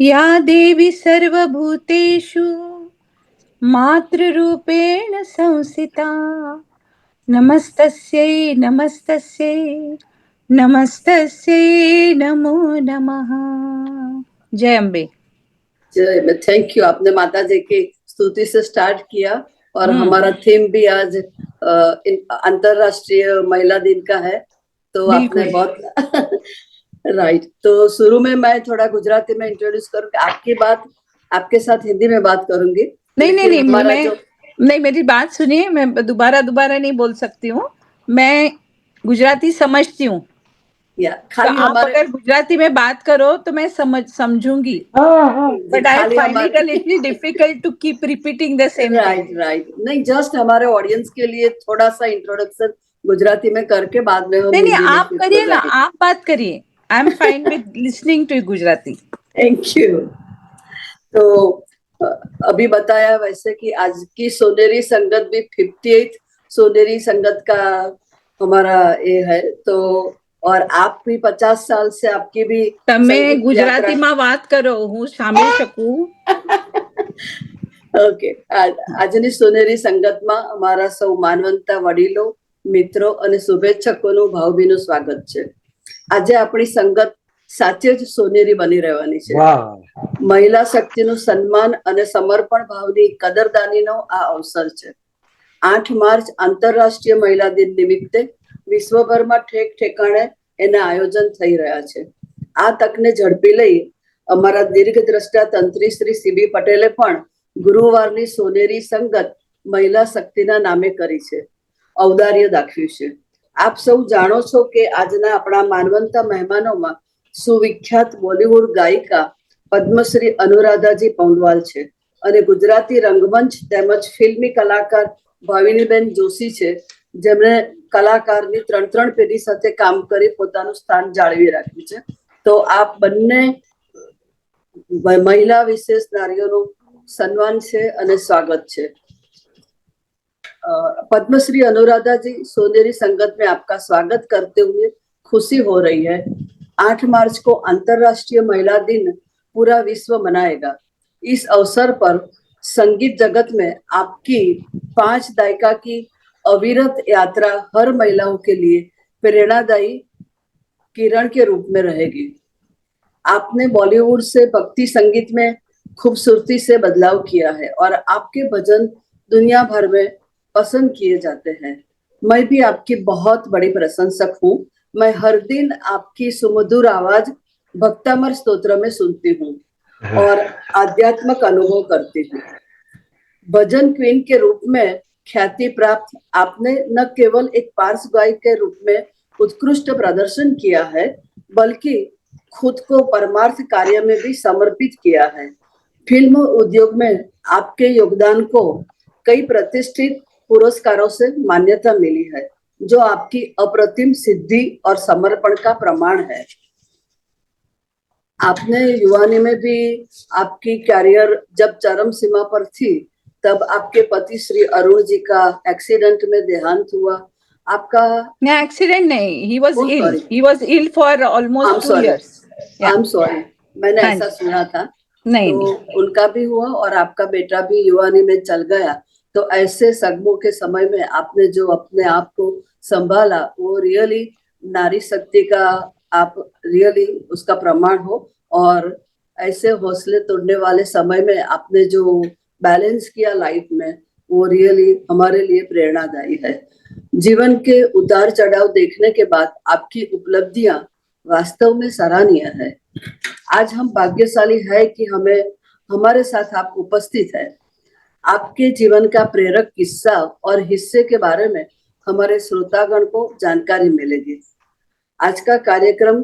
या देवी सर्वभूतेषु मातृरूपेण संस्थिता नमस्तस्यै नमस्तस्यै नमस्तस्यै नमो नमः। जय अम्बे। जय। थैंक यू, आपने माता जी की स्तुति से स्टार्ट किया और हमारा थीम भी आज अंतरराष्ट्रीय महिला दिन का है, तो आपने बहुत राइट। तो शुरू में मैं थोड़ा गुजराती में इंट्रोड्यूस करूंगी, आपकी बात आपके साथ हिंदी में बात करूंगी। नहीं, नहीं मेरी बात सुनिए, मैं दोबारा नहीं बोल सकती हूँ, मैं गुजराती समझती हूँ। तो आप अगर गुजराती में बात करो तो मैं समझूंगी, but I find it a little difficult to keep repeating the same thing. Right. नहीं, जस्ट हमारे ऑडियंस के लिए थोड़ा सा इंट्रोडक्शन गुजराती में करके बाद में हम नहीं, आप करिए ना, आप बात करिए। I am fine with listening to Gujarati. Thank you. तो अभी बताया वैसे कि आज की सोनेरी संगत भी 58 सोनेरी संगत का हमारा ये है, तो और आप भी 50 साल से आपकी भी તમે ગુજરાતીમાં વાત કરો, હું સાંભળી શકું? ઓકે, આજની સોનેરી સંગતમાં અમારા સૌ માનવંતા વડીલો, મિત્રો અને શુભેચ્છકોનું ભાવભીનું સ્વાગત છે. આજે આપણી સંગત સાચે જ સોનેરી બની રહેવાની છે. મહિલા શક્તિનું સન્માન અને સમર્પણ ભાવની કદરદાનીનો આ અવસર છે. 8 માર્ચ આંતરરાષ્ટ્રીય મહિલા દિન નિમિત્તે વિશ્વભરમાં ઠેક ઠેકાણે એના આયોજન થઈ રહ્યા છે. આ તકને ઝડપી લઈ અમારા દીર્ઘદ્રષ્ટા તંત્રી શ્રી સીબી પટેલે પણ ગુરુવારની સોનેરી સંગત મહિલા શક્તિના નામે કરી છે, ઔદાર્ય દાખવ્યું છે. આપ સૌ જાણો છો કે આજના આપણા માનવંતા મહેમાનોમાં સુવિખ્યાત બોલિવૂડ ગાયિકા પદ્મશ્રી અનુરાધાજી પૌંડવાલ છે અને ગુજરાતી રંગમંચ તેમજ ફિલ્મી કલાકાર ભાવિનીબેન જોશી છે, જેમણે કલાકારની 3 પેઢી સાથે કામ કરી પોતાનું સ્થાન જાળવી રાખ્યું છે. તો આ બંને મહિલા વિશેષ નારીઓનું सम्मान છે અને स्वागत છે. पद्मश्री अनुराधा जी, सोनेरी संगत में आपका स्वागत करते हुए खुशी हो रही है। 8 मार्च को अंतरराष्ट्रीय महिला दिन पूरा विश्व मनाएगा। इस अवसर पर संगीत जगत में आपकी 5 दायका की अविरत यात्रा हर महिलाओं के लिए प्रेरणादायी किरण के रूप में रहेगी। आपने बॉलीवुड से भक्ति संगीत में खूबसूरती से बदलाव किया है और आपके भजन दुनिया भर में पसंद किए जाते हैं। मैं भी आपकी बहुत बड़ी प्रशंसक हूँ। मैं हर दिन आपकी सुमधुर आवाज भक्तामर स्तोत्र में सुनती हूँ और आध्यात्मिक अनुभव करती हूँ। भजन क्वीन के रूप में ख्याति प्राप्त आपने न केवल एक पार्श्व गायक के रूप में उत्कृष्ट प्रदर्शन किया है, बल्कि खुद को परमार्थ कार्य में भी समर्पित किया है। फिल्म उद्योग में आपके योगदान को कई प्रतिष्ठित पुरस्कारों से मान्यता मिली है, जो आपकी अप्रतिम सिद्धि और समर्पण का प्रमाण है। आपने युवानी में भी आपकी कैरियर जब चरम सीमा पर थी, तब आपके पति श्री अरुण जी का एक्सीडेंट में देहांत हुआ। आपका एक्सीडेंट नहीं, he was ill for almost 2 years. I am sorry, मैंने ऐसा सुना था। नहीं, तो उनका भी हुआ और आपका बेटा भी युवानी में चल गया। तो ऐसे सदमों के समय में आपने जो अपने आप को संभाला, वो रियली नारी शक्ति का आप रियली उसका प्रमाण हो। और ऐसे हौसले तोड़ने वाले समय में आपने जो बैलेंस किया लाइफ में, वो रियली हमारे लिए प्रेरणादायी है। जीवन के उतार चढ़ाव देखने के बाद आपकी उपलब्धियां वास्तव में सराहनीय है। आज हम भाग्यशाली है कि हमें हमारे साथ आप उपस्थित है। आपके जीवन का प्रेरक किस्सा और हिस्से के बारे में हमारे श्रोतागण को जानकारी मिलेगी। आज का कार्यक्रम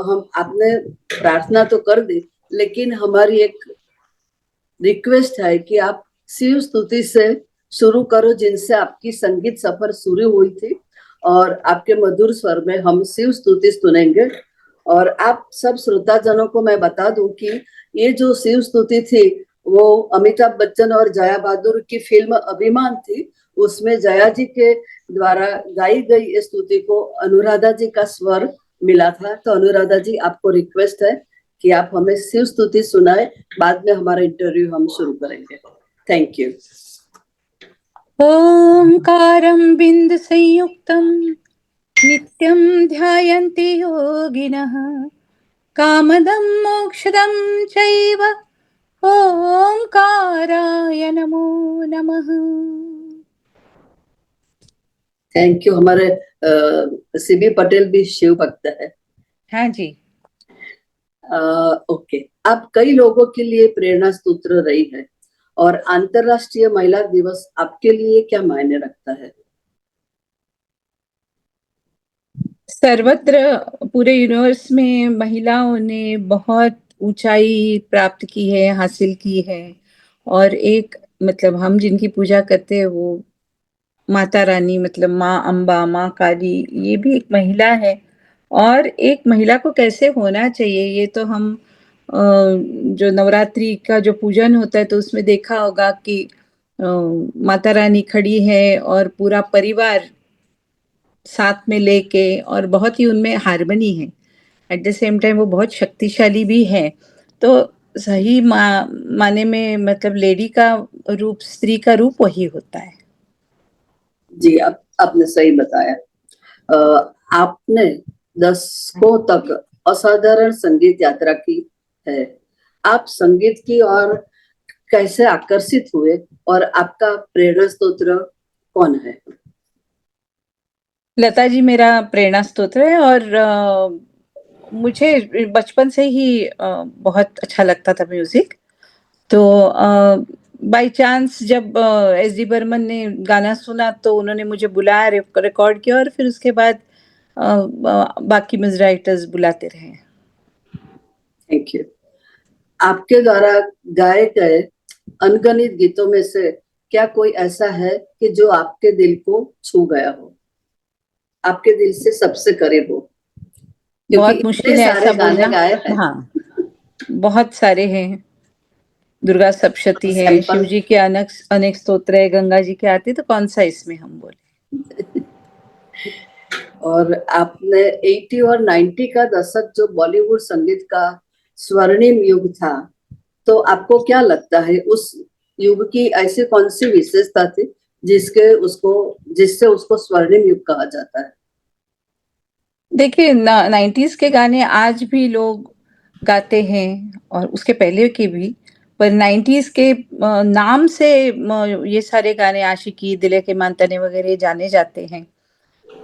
हम आपने प्रार्थना तो कर दी, लेकिन हमारी एक रिक्वेस्ट है कि आप शिव स्तुति से शुरू करो, जिनसे आपकी संगीत सफर शुरू हुई थी, और आपके मधुर स्वर में हम शिव स्तुति सुनेंगे। और आप सब श्रोताजनों को मैं बता दूं कि ये जो शिव स्तुति थी वो अमिताभ बच्चन और जया बहादुर की फिल्म अभिमान थी, उसमें जया जी के द्वारा गाई गई इस स्तुति को अनुराधा जी का स्वर मिला था। तो अनुराधा जी, आपको रिक्वेस्ट है कि आप हमें शिव स्तुति सुनाए, बाद में हमारा इंटरव्यू हम शुरू करेंगे। Thank you. ओंकारं बिंद संयुक्तं नित्यं ध्यायन्ति योगिनः कामदं मोक्षदं चैव ओंकाराय नमो नमः। Thank you. हमारे सीबी पटेल भी शिव भक्त है। हाँ जी। ओके, आप कई लोगों के लिए प्रेरणा स्रोत रही है और अंतरराष्ट्रीय महिला दिवस आपके लिए क्या मायने रखता है? सर्वत्र पूरे यूनिवर्स में महिलाओं ने बहुत ऊंचाई प्राप्त की है, हासिल की है, और एक मतलब हम जिनकी पूजा करते हैं वो माता रानी, मतलब माँ अम्बा, माँ काली, ये भी एक महिला है। और एक महिला को कैसे होना चाहिए ये तो हम जो नवरात्रि का जो पूजन होता है तो उसमें देखा होगा कि माता रानी खड़ी है और पूरा परिवार साथ में लेके, और बहुत ही उनमें हार्मनी है। एट द सेम टाइम वो बहुत शक्तिशाली भी है। तो सही माने में मतलब लेडी का रूप, स्त्री का रूप वही होता है। जी, आपने सही बताया। आपने दशकों तक असाधारण संगीत यात्रा की है। आप संगीत की और कैसे आकर्षित हुए और आपका प्रेरणा स्रोत कौन है? लता जी मेरा प्रेरणा स्रोत है, और मुझे बचपन से ही बहुत अच्छा लगता था म्यूजिक। तो बाय चांस जब एस डी बर्मन ने गाना सुना तो उन्होंने मुझे बुलाया, रिकॉर्ड किया, और फिर उसके बाद बाकी म्यूजिक राइटर्स बुलाते रहे। Thank you. आपके द्वारा गाए गए अनगिनत गीतों में से क्या कोई ऐसा है कि जो आपके दिल को छू गया हो, आपके दिल से सबसे करीब हो? क्योंकि बहुत इतने मुश्किल है सारे ऐसा गाने बोलना। गाए हैं। हाँ, बहुत सारे हैं। दुर्गा सप्तशती है, शिव सैंपल। जी के अनेक अनेक स्तोत्र है, गंगा जी के आरती, तो कौन सा इसमें हम बोले। और आपने 80 और 90 का दशक जो बॉलीवुड संगीत का स्वर्णिम युग था, तो आपको क्या लगता है उस युग की ऐसी कौन सी विशेषता थी जिससे उसको स्वर्णिम युग कहा जाता है? देखिए, 90s के गाने आज भी लोग गाते हैं, और उसके पहले के भी। पर 90s के नाम से ये सारे गाने, आशिकी, दिल के मानताने वगैरह जाने जाते हैं।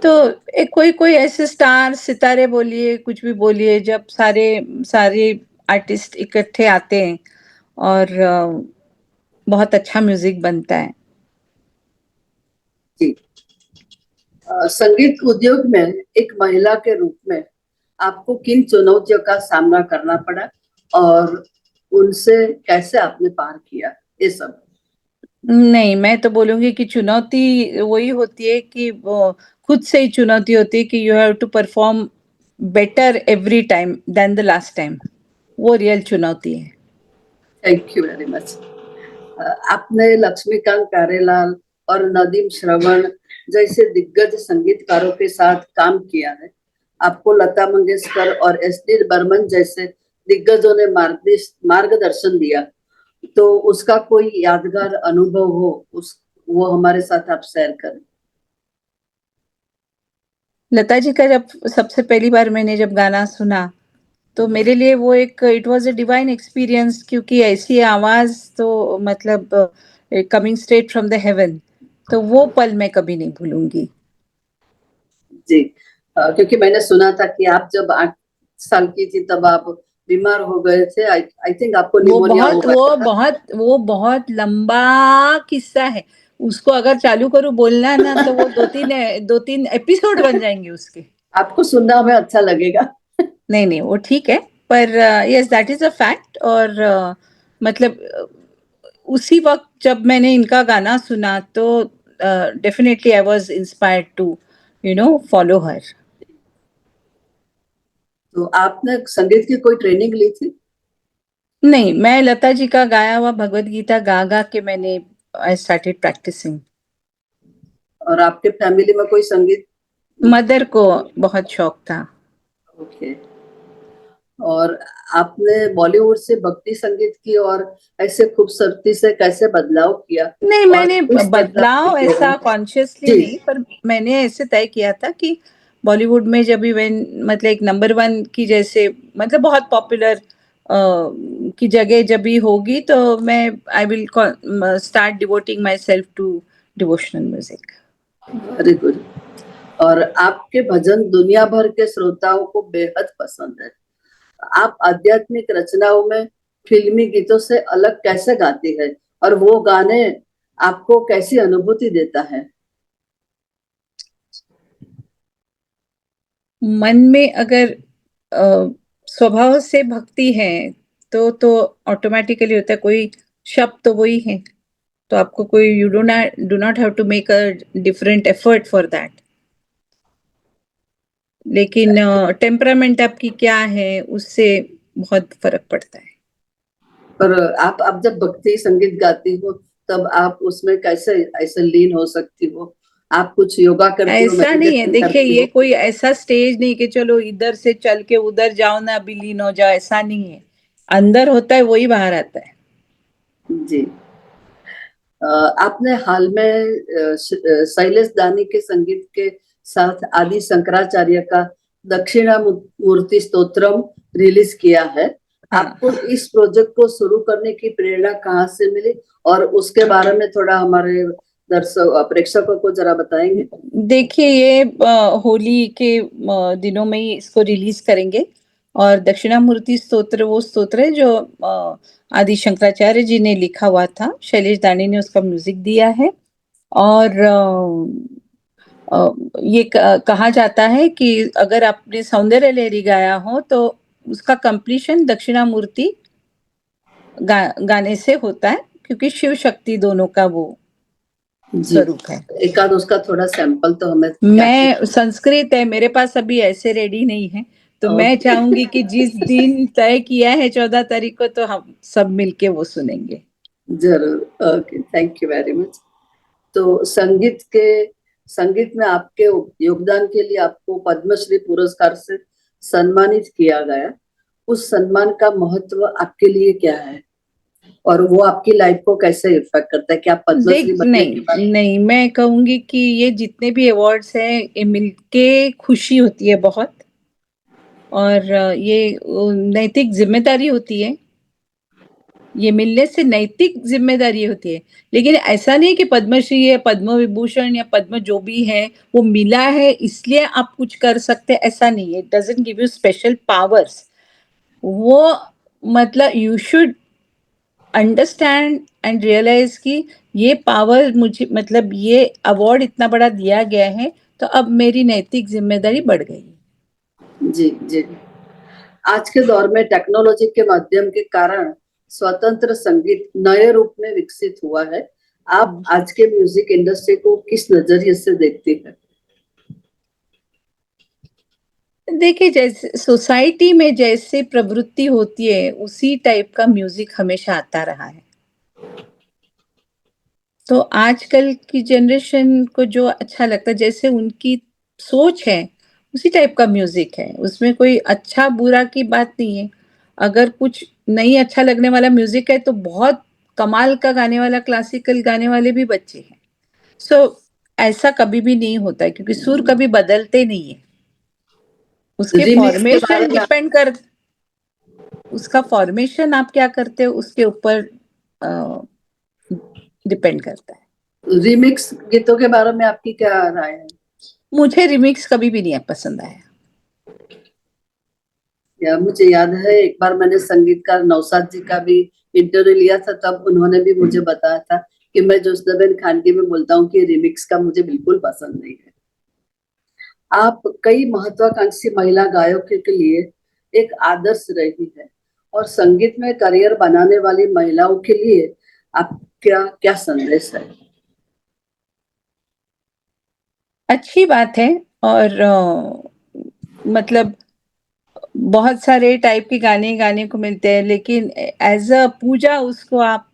तो एक कोई कोई ऐसे स्टार, सितारे बोलिए, कुछ भी बोलिए, जब सारे सारे आर्टिस्ट इकट्ठे आते हैं और बहुत अच्छा म्यूजिक बनता है। जी। संगीत उद्योग में एक महिला के रूप में आपको किन चुनौतियों का सामना करना पड़ा और उनसे कैसे आपने पार किया ये सब? नहीं, मैं तो बोलूँगी कि चुनौती वही होती है कि वो खुद से ही चुनौती होती है कि you have to perform better every time then the last time. वो रियल चुनौती है। Thank you very much. आपने लक्ष्मीकांत प्यारेलाल और नदीम श्रवण जैसे दिग्गज संगीतकारों के साथ काम किया है। आपको लता मंगेशकर और एस डी बर्मन जैसे दिग्गजों ने मार्गदर्शन दिया, तो उसका कोई यादगार अनुभव हो वो हमारे साथ आप शेयर करें। लता जी का जब सबसे पहली बार मैंने जब गाना सुना तो मेरे लिए वो एक it was a divine experience, क्योंकि ऐसी आवाज़ तो मतलब coming straight from the haven, तो वो पल मैं कभी नहीं भूलूँगी। जी। क्योंकि मैंने सुना था कि आप जब 8 साल की थी तब आप बीमार हो गए थे। आई थिंक आपको वो निमोनिया हो बहुत गया वो था। बहुत वो बहुत लंबा किस्सा है। उसको अगर चालू करूँ बोलना ना तो वो 2-3 एपिसोड बन जाएँगे उसके। आपको सुनना हमें अच्छा लगेगा। नहीं, नहीं, वो ठीक है, पर yes that is a fact. और मतलब उसी वक़्त जब मैंने इनका गाना सुना तो definitely I was inspired to follow her. तो आपने संगीत की कोई ट्रेनिंग ली थी? नहीं, मैं लता जी का गाया हुआ भगवद गीता गा-गा के मैंने आई स्टार्टेड प्रैक्टिसिंग। और आपके फैमिली में कोई संगीत? मदर को बहुत शौक था। ओके। और आपने बॉलीवुड से भक्ति संगीत की और ऐसे खूबसूरती से कैसे बदलाव किया? नहीं, और मैंने किस बदलाव प्रकार ऐसा की कॉन्शियसली जी नहीं, पर मैंने ऐसे तय किया था कि बॉलीवुड में जब इवन मतलब एक नंबर वन की जैसे मतलब बहुत पॉपुलर की जगह जब भी होगी तो मैं I will start devoting myself to devotional music. Very good. और आपके भजन दुनिया भर के श्रोताओं को बेहद पसंद है। आप आध्यात्मिक रचनाओं में फिल्मी गीतों से अलग कैसे गाती है और वो गाने आपको कैसी अनुभूति देता है? मन में अगर स्वभाव से भक्ति है तो ऑटोमेटिकली होता है, कोई शब्द तो वही है, तो आपको कोई you do not have to make a different effort for that. लेकिन टेम्परामेंट आपकी क्या है उससे बहुत फर्क पड़ता है। पर आप जब भक्ति संगीत गाती हो तब आप उसमें कैसे ऐसे लीन हो सकती हो? आप कुछ योगा करती हो, ऐसा नहीं है, मेडिटेशन देखिए करती ये हो? कोई ऐसा स्टेज नहीं कि चलो इधर से चल के उधर जाओ ना अभी लीन हो जाओ, ऐसा नहीं है। अंदर होता है वही बाहर आता है। जी। आपने हाल में शैलेश दानी के संगीत के साथ आदि शंकराचार्य का दक्षिणामूर्ति स्तोत्रम रिलीज किया है। हाँ, आपको इस प्रोजेक्ट को शुरू करने की प्रेरणा कहाँ से मिली और उसके बारे में थोड़ा हमारे दर्शक प्रेक्षकों को जरा बताएंगे? देखिए ये होली के दिनों में ही इसको रिलीज करेंगे। और दक्षिणामूर्ति स्तोत्र वो स्तोत्र है जो आदि शंकराचार्य जी ने लिखा हुआ था, शैलेश दानी ने उसका म्यूजिक दिया है। और ये कहा जाता है कि अगर आपने सौंदर्य लहरी गाया हो तो उसका कंप्लीशन दक्षिणामूर्ति गाने से होता है, क्योंकि शिव शक्ति दोनों का वो जी। स्वरूप है। एक आध उसका थोड़ा सैंपल तो हमें मैं संस्कृत है मेरे पास, अभी ऐसे रेडी नहीं है, तो मैं ओके। चाहूंगी कि जिस दिन तय किया है 14 तारीख को, तो हम सब मिलके वो सुनेंगे। जरूर। Okay, thank you very much. तो संगीत में आपके योगदान के लिए आपको पद्मश्री पुरस्कार से सम्मानित किया गया। उस सम्मान का महत्व आपके लिए क्या है और वो आपकी लाइफ को कैसे इफेक्ट करता है? क्या आप पद्मश्री देख बनने के बाद? नहीं नहीं, मैं कहूंगी कि ये जितने भी अवार्ड्स हैं ये मिलके खुशी होती है बहुत। और ये नैतिक जिम्मेदारी होती है, ये मिलने से नैतिक जिम्मेदारी होती है। लेकिन ऐसा नहीं कि पद्मश्री या पद्म विभूषण या पद्म जो भी है वो मिला है इसलिए आप कुछ कर सकते हैं, ऐसा नहीं है। It doesn't give you special powers. वो मतलब you should understand and realise कि ये पावर मुझे मतलब ये अवार्ड इतना बड़ा दिया गया है, तो अब मेरी नैतिक जिम्मेदारी बढ़ गई। जी जी। आज के दौर में टेक्नोलॉजी के माध्यम के कारण स्वतंत्र संगीत नए रूप में विकसित हुआ है। आप आज के म्यूजिक इंडस्ट्री को किस नजरिए से देखती हैं? देखिए जैसे सोसाइटी में जैसे प्रवृत्ति होती है उसी टाइप का म्यूजिक हमेशा आता रहा है। तो आजकल की जनरेशन को जो अच्छा लगता है, जैसे उनकी सोच है उसी टाइप का म्यूजिक है, उसमें कोई अच्छा बुरा की बात नहीं है। अगर कुछ नहीं अच्छा लगने वाला म्यूजिक है तो बहुत कमाल का गाने वाला क्लासिकल गाने वाले भी बच्चे हैं। सो ऐसा कभी भी नहीं होता है, क्योंकि सुर कभी बदलते नहीं है। उसके रिमिक्स के बारे फॉर्मेशन में डिपेंड कर उसका फॉर्मेशन आप क्या करते हो उसके ऊपर डिपेंड करता है। रिमिक्स गीतों के बारे में आपकी क्या राय है? मुझे रिमिक्स कभी भी नहीं पसंद आया। या मुझे याद है एक बार मैंने संगीतकार नौशाद जी का भी इंटरव्यू लिया था, तब उन्होंने भी मुझे बताया था कि मैं जोशनाबेन खानगी में बोलता हूँ कि रिमिक्स का मुझे बिल्कुल पसंद नहीं है। आप कई महत्वाकांक्षी महिला गायकों के लिए एक आदर्श रही है और संगीत में करियर बनाने वाली महिलाओं के लिए आप क्या क्या संदेश है? अच्छी बात है। और मतलब बहुत सारे टाइप के गाने गाने को मिलते हैं, लेकिन एज अ पूजा उसको आप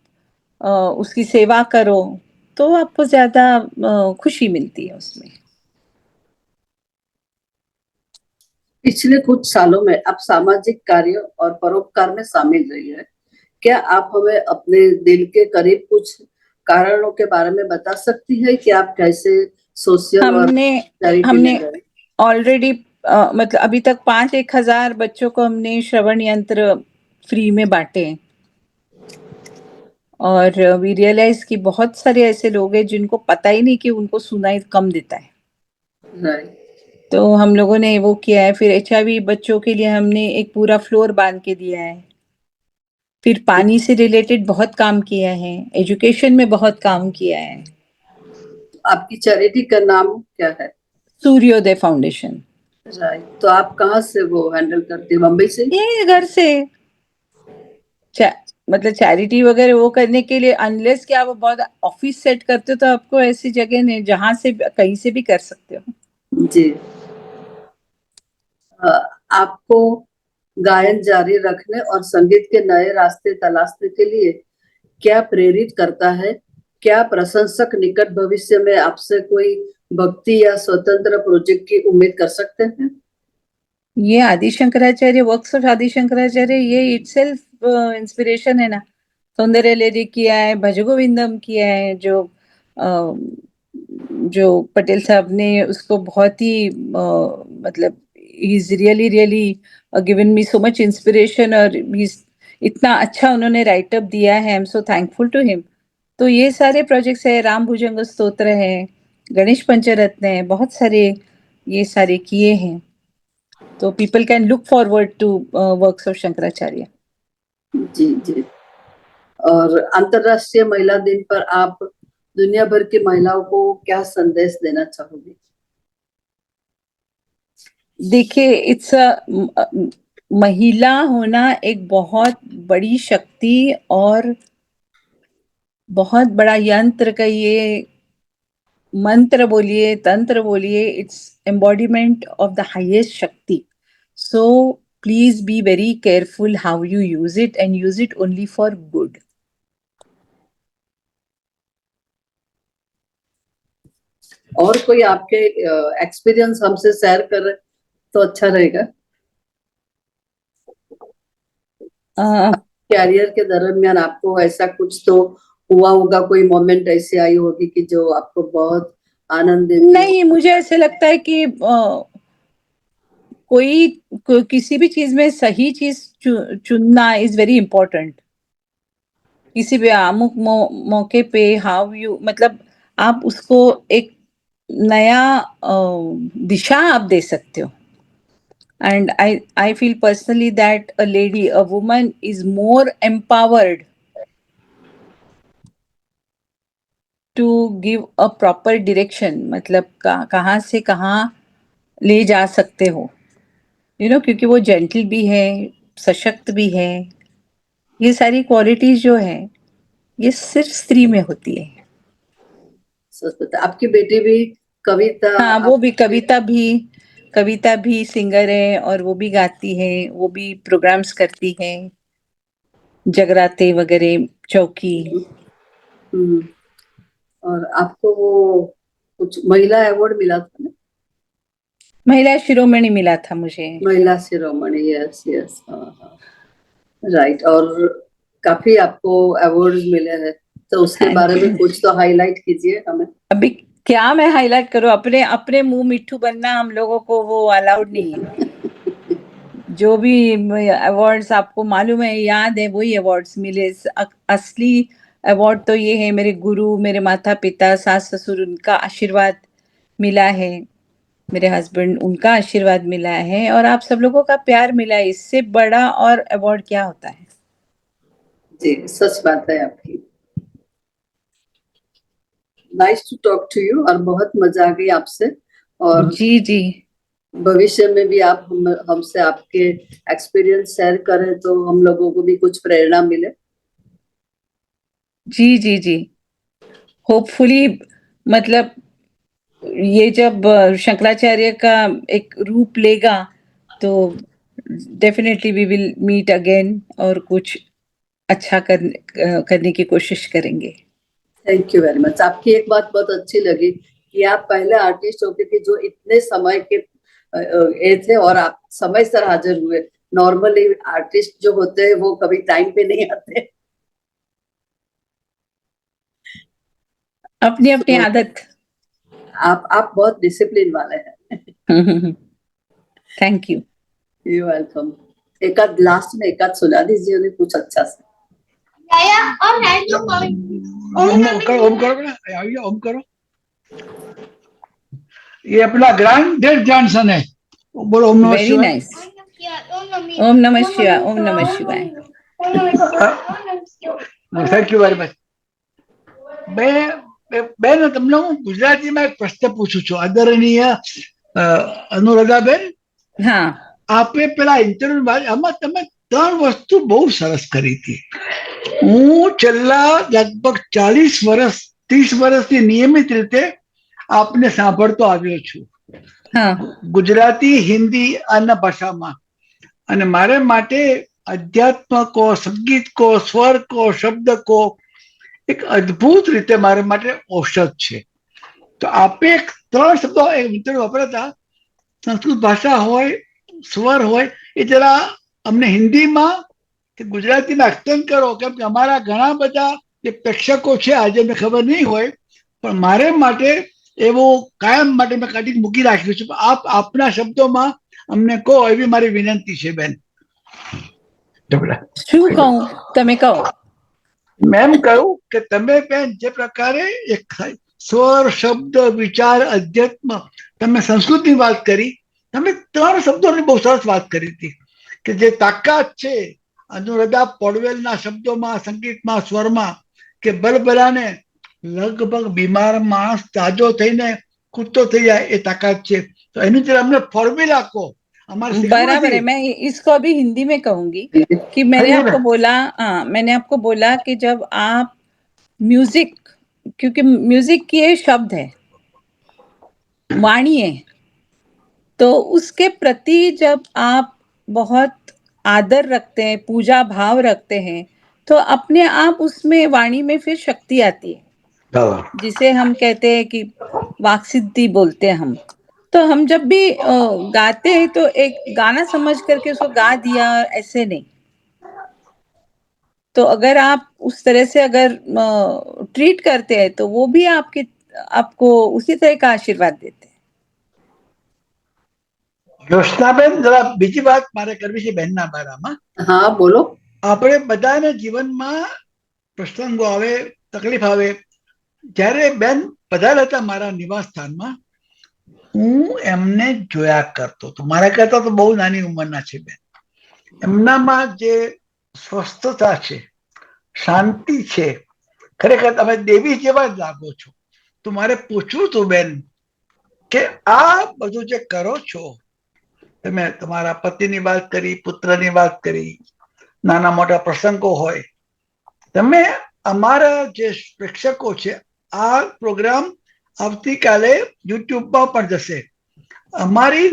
उसकी सेवा करो तो आपको ज्यादा खुशी मिलती है उसमें। पिछले कुछ सालों में आप सामाजिक कार्य और परोपकार में शामिल रही है। क्या आप हमें अपने दिल के करीब कुछ कारणों के बारे में बता सकती है कि आप कैसे सोशल और चैरिटी में गए? ऑलरेडी मतलब अभी तक 5-1 हजार बच्चों को हमने श्रवण यंत्र फ्री में बांटे हैं। और वी रियलाइज कि बहुत सारे ऐसे लोग हैं जिनको पता ही नहीं कि उनको सुनाई कम देता है। राइट। तो हम लोगों ने वो किया है। फिर HIV बच्चों के लिए हमने एक पूरा फ्लोर बांध के दिया है। फिर पानी से रिलेटेड बहुत काम किया है, एजुकेशन में बहुत काम किया है। आपकी चैरिटी का नाम क्या है? सूर्योदय फाउंडेशन। राइट। तो आप कहाँ से वो हैंडल करती हैं? मुंबई से? ये घर से मतलब चैरिटी वगैरह वो करने के लिए अनलेस कि आप बहुत ऑफिस सेट करते हो तो आपको ऐसी जगह नहीं, जहां से कहीं से भी कर सकते हो। जी। आपको गायन जारी रखने और संगीत के नए रास्ते तलाशने के लिए क्या प्रेरित करता है? क्या प्रशंसक निकट भविष्य में आपसे कोई भक्ति या स्वतंत्र प्रोजेक्ट की उम्मीद कर सकते हैं? ये आदि शंकराचार्य, वर्क्स ऑफ आदि शंकराचार्य, ये इटसेल्फ इंस्पिरेशन है ना। सौंदर्य लेडी किया है, भज गोविंदम किया है, जो पटेल साहब ने उसको बहुत ही मतलब ही is really really given me so much inspiration. और इतना अच्छा उन्होंने राइट अप दिया है। I am so thankful to him. तो ये सारे प्रोजेक्ट्स है, राम भुजंग स्तोत्र है, गणेश पंचरत्न है, बहुत सारे ये सारे किए हैं। तो people can look forward to works of Shankaracharya. जी जी। और अंतरराष्ट्रीय महिला दिन पर आप दुनिया भर की महिलाओं को क्या संदेश देना चाहोगे? देखिए, इट्स महिला होना एक बहुत बड़ी शक्ति और बहुत बड़ा यंत्र का ये मंत्र बोलिए, तंत्र बोलिए, it's embodiment of the highest shakti. So please be very careful how you use it and use it only for good. और कोई आपके एक्सपीरियंस हमसे शेयर कर तो अच्छा रहेगा। कैरियर के दरमियान आपको ऐसा कुछ तो हुआ होगा, कोई मोमेंट ऐसी आई होगी कि जो आपको बहुत आनंद देती? नहीं, मुझे ऐसे लगता है कि किसी भी चीज में सही चीज चुनना इज वेरी इंपॉर्टेंट। किसी भी अमुक मौके पे हाउ यू, मतलब आप उसको एक नया दिशा आप दे सकते हो। And I feel personally that a lady, a woman is more empowered to give a proper direction. मतलब कहाँ से कहाँ ले जा सकते हो, क्योंकि वो जेंटल भी है, सशक्त भी है। ये सारी क्वालिटीज जो है ये सिर्फ स्त्री में होती है। सच बता, आपकी बेटी भी कविता? हाँ, वो भी कविता भी सिंगर है, और वो भी गाती है, वो भी प्रोग्राम्स करती है, जगराते वगैरह, चौकी। और आपको वो कुछ महिला अवार्ड मिला था ना? महिला शिरोमणि मिला था मुझे। महिला शिरोमणि, यस यस, हाँ। राइट। और काफी आपको अवार्ड मिले हैं, तो उसके बारे में कुछ तो हाईलाइट कीजिए हमें। अभी क्या मैं हाईलाइट करूं? अपने अपने मुंह मिट्ठू बनना हम लोगों को वो अलाउड नहीं है। जो भी अवार्ड्स आपको मालूम है, याद है, वही अवार्ड्स मिले। असली अवार्ड तो ये है, मेरे गुरु, मेरे माता पिता, सास ससुर, उनका आशीर्वाद मिला है, मेरे हस्बैंड, उनका आशीर्वाद मिला है, और आप सब लोगों का प्यार मिला है। इससे बड़ा और अवार्ड क्या होता है? जी, सच बात है आपकी। Nice to talk to you, और बहुत मजा आ गई आपसे। और जी जी भविष्य में भी आप हमसे आपके एक्सपीरियंस शेयर करें तो हम लोगों को भी कुछ प्रेरणा मिले। जी जी जी। होपफुली, मतलब ये जब शंकराचार्य का एक रूप लेगा तो definitely we will meet again और कुछ अच्छा करने की कोशिश करेंगे। Thank you very much. आपकी एक बात बहुत अच्छी लगी कि आप पहले आर्टिस्ट होती थी जो इतने समय के ये थे और आप समय सर हाजिर हुए। नॉर्मली आर्टिस्ट जो होते हैं वो कभी टाइम पे नहीं आते। अपनी अपनी आदत। आप बहुत डिसिप्लिन वाले हैं। Thank you. You welcome. एक आध लास्ट में एक आध सुना दीजिए उन्हें कुछ अच्छा से। ओम करो ना, आइए ओम करो। ये अपना ग्रैंड ग्रैंडसन है, बोलो ओम नमः वेरी शिवाय। नाइस। ओम नमः शिवाय, ओम नमः शिवाय। Thank you very much. બેન તમને હું ગુજરાતીમાં એક પ્રશ્ન પૂછું છું, આદરણીય અનુરાધાબેન, હા આપે પેલા ઇન્ટરવ્યુ બાદ આમાં તમે ત્રણ વસ્તુ બહુ સરસ કરી હતી. હું છેલ્લા લગભગ 40 વર્ષ 30 વર્ષથી નિયમિત રીતે આપને સાંભળતો આવ્યો છું, હા ગુજરાતી, હિન્દી અને ભાષામાં. અને મારે માટે અધ્યાત્મ કહો, સંગીત કહો, સ્વર કહો, શબ્દ કહો, એક અદ્ભુત રીતે મારા માટે ઔષધ છે. તો આપે ત્રણ શબ્દો એક મિત્ર વાપરતા, સંસ્કૃત ભાષા હોય, સ્વર હોય, એ જરા અમને હિન્દીમાં કે ગુજરાતીમાં એક્સપ્લેન કરો, કેમ કે અમારા ઘણા બધા જે પ્રેક્ષકો છે આજે મને ખબર નહીં હોય, પણ મારે માટે એવું કાયમ માટે મેં કાઢી મૂકી રાખ્યું છે. આપ આપના શબ્દોમાં અમને કહો એવી મારી વિનંતી છે બેન. શું કહું, તમે કહો. મેં કહ્યું કે તમે બેન જે પ્રકારે એક સ્વર, શબ્દ, વિચાર, અધ્યાત્મ, તમે સંસ્કૃતની વાત કરી, તમે ત્રણ શબ્દોની બહુ સરસ વાત કરી હતી કે જે તાકાત છે અનુરાધા પૌડવેલના શબ્દોમાં, સંગીતમાં, સ્વરમાં, કે ભલભલાને લગભગ બીમાર માણસ તાજો થઈને કૂદતો થઈ જાય એ તાકાત છે. તો એની જરા અમને ફોર્મ્યુલા કહો. बराबर है, मैं इसको अभी हिंदी में कहूंगी कि मैंने आपको बोला, मैंने आपको बोला कि जब आप म्यूजिक, क्योंकि म्यूजिक की ये शब्द है, वाणी है, तो उसके प्रति जब आप बहुत आदर रखते हैं, पूजा भाव रखते हैं, तो अपने आप उसमें वाणी में फिर शक्ति आती है, जिसे हम कहते हैं कि वाक्सिद्धि बोलते हैं हम. तो हम जब भी गाते हैं तो एक गाना समझ करके उसको गा दिया, ऐसे नहीं. तो अगर आप उस तरह से अगर ट्रीट करते हैं तो वो भी आपको उसी तरह का आशीर्वाद देते हैं. જ્યોત્સનાબેન, જરા બીજી વાત મારે કરવી છે બહેનના બારામાં. હા બોલો. આપણે બધાને જીવનમાં પ્રસંગો આવે, તકલીફ આવે. જ્યારે બેન પધાર્યા હતા મારા નિવાસ સ્થાનમાં, હું એમને જોયા કરતો હતો. મારા કરતા તો બહુ નાની ઉંમરના છે બેન. એમનામાં જે સ્વસ્થતા છે, શાંતિ છે, ખરેખર તમે દેવી જેવા જ લાગો છો. તો મારે પૂછવું હતું બેન કે આ બધું જે કરો છો, તમે તમારા પતિની વાત કરી, પુત્રની વાત કરી, નાના મોટા પ્રસંગો હોય, તમે અમારા જે પ્રેક્ષકો છે, આ પ્રોગ્રામ આવતીકાલે યુટ્યુબમાં પણ જશે. અમારી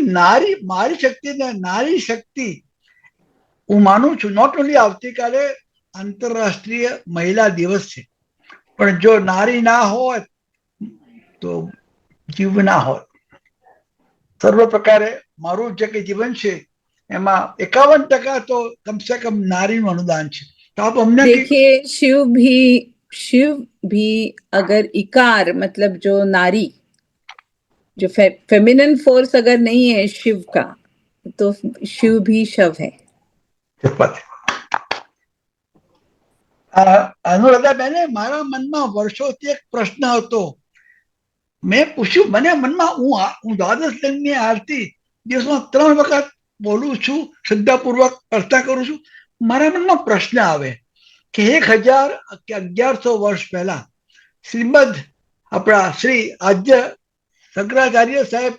મારી શક્તિ ને નારી શક્તિ હું માનું છું. નોટ ઓનલી આવતીકાલે આંતરરાષ્ટ્રીય મહિલા દિવસ છે, પણ જો નારી ના હોત તો જીવ ના હોત. સર્વ પ્રકારે મારું જે કઈ જીવન છે એમાં 51% તો કમસે કમ નારીનું અનુદાન છે. તો આપ અમને देखिए, शिव भी अगर इकार मतलब जो नारी, जो फेमिनिन फोर्स अगर नहीं है शिव का, तो शिव भी शव है. અનુરાધા બેને મારા મનમાં વર્ષોથી એક પ્રશ્ન હતો. મેં પૂછ્યું, મને મનમાં હું દ્વાદશ લગ્નની આરતી દિવસમાં 3 વખત બોલું છું, શ્રદ્ધાપૂર્વક અર્થા કરું છું. મારા મનમાં પ્રશ્ન આવે કે 1000 કે 1100 વર્ષ પહેલા શ્રીમદ આપણા શ્રી આદ્ય શંકરાચાર્ય સાહેબ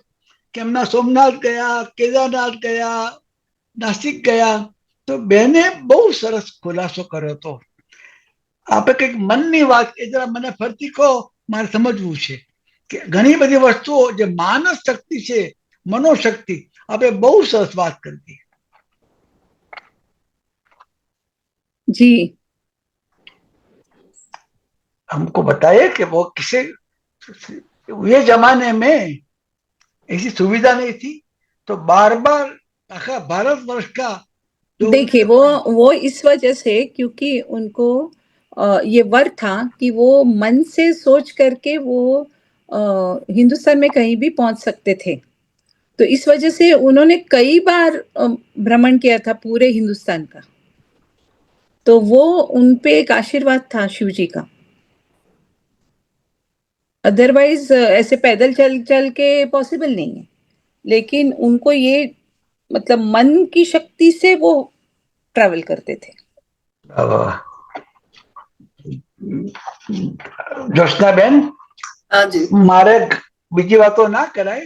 કે એમના સોમનાથ ગયા, કેદારનાથ ગયા, નાસિક ગયા, તો બેને બહુ સરસ ખુલાસો કર્યો હતો. આપણે કંઈક મનની વાત એ જરા મને ફરતી કહો, મારે સમજવું છે કે ઘણી બધી વસ્તુઓ જે માનસ શક્તિ છે, મનોશક્તિ, આપણે બહુ સરસ વાત કરી. जी, हमको बताइए कि वो किसे, ये जमाने में ऐसी सुविधा नहीं थी, तो बार बार आखा भारतवर्ष का देखिए वो इस वजह से क्योंकि उनको ये वर था कि वो मन से सोच करके वो हिंदुस्तान में कहीं भी पहुंच सकते थे, तो इस वजह से उन्होंने कई बार भ्रमण किया था पूरे हिंदुस्तान का, तो वो उनपे एक आशीर्वाद था शिव जी का। अदरवाइज ऐसे पैदल चल चल के पॉसिबल नहीं है, लेकिन उनको ये मतलब मन की शक्ति से वो ट्रैवल करते थे। ज्योत्सनाबेन, हाँ जी, મારે બીજી વાતો ના કરાય,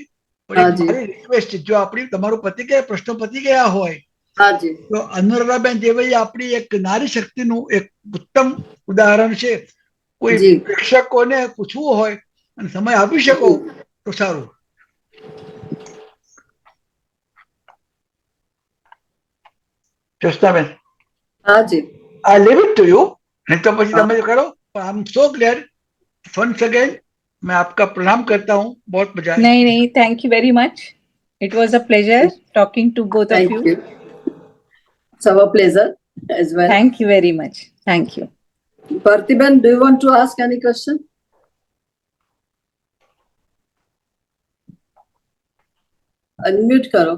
પણ हाँ એક जी, મારી રિક્વેસ્ટ છે, જો આપણી તમારું પતિ ગયા પ્રશ્નો પતિ ગયા હોય हाँ जी, તો અનુરાધાબેન જેવી આપણી એક નારી શક્તિનું એક ઉત્તમ ઉદાહરણ છે, કોઈ जी, પ્રેક્ષકોને પૂછવું હોય અને સમય આપી શકો તો સારું. જ્યોત્સનાબેન, हाँ जी, I leave it to you, नहीं तो પછી તમે કરો. I am so glad once again, मैं आपका प्रणाम करता हूँ, बहुत मजा आई. नहीं नहीं, thank you very much, it was a pleasure talking to both of thank you. you. It's our pleasure as well. Thank you very much, thank you. Parthiban, do you want to ask any question? Unmute करो.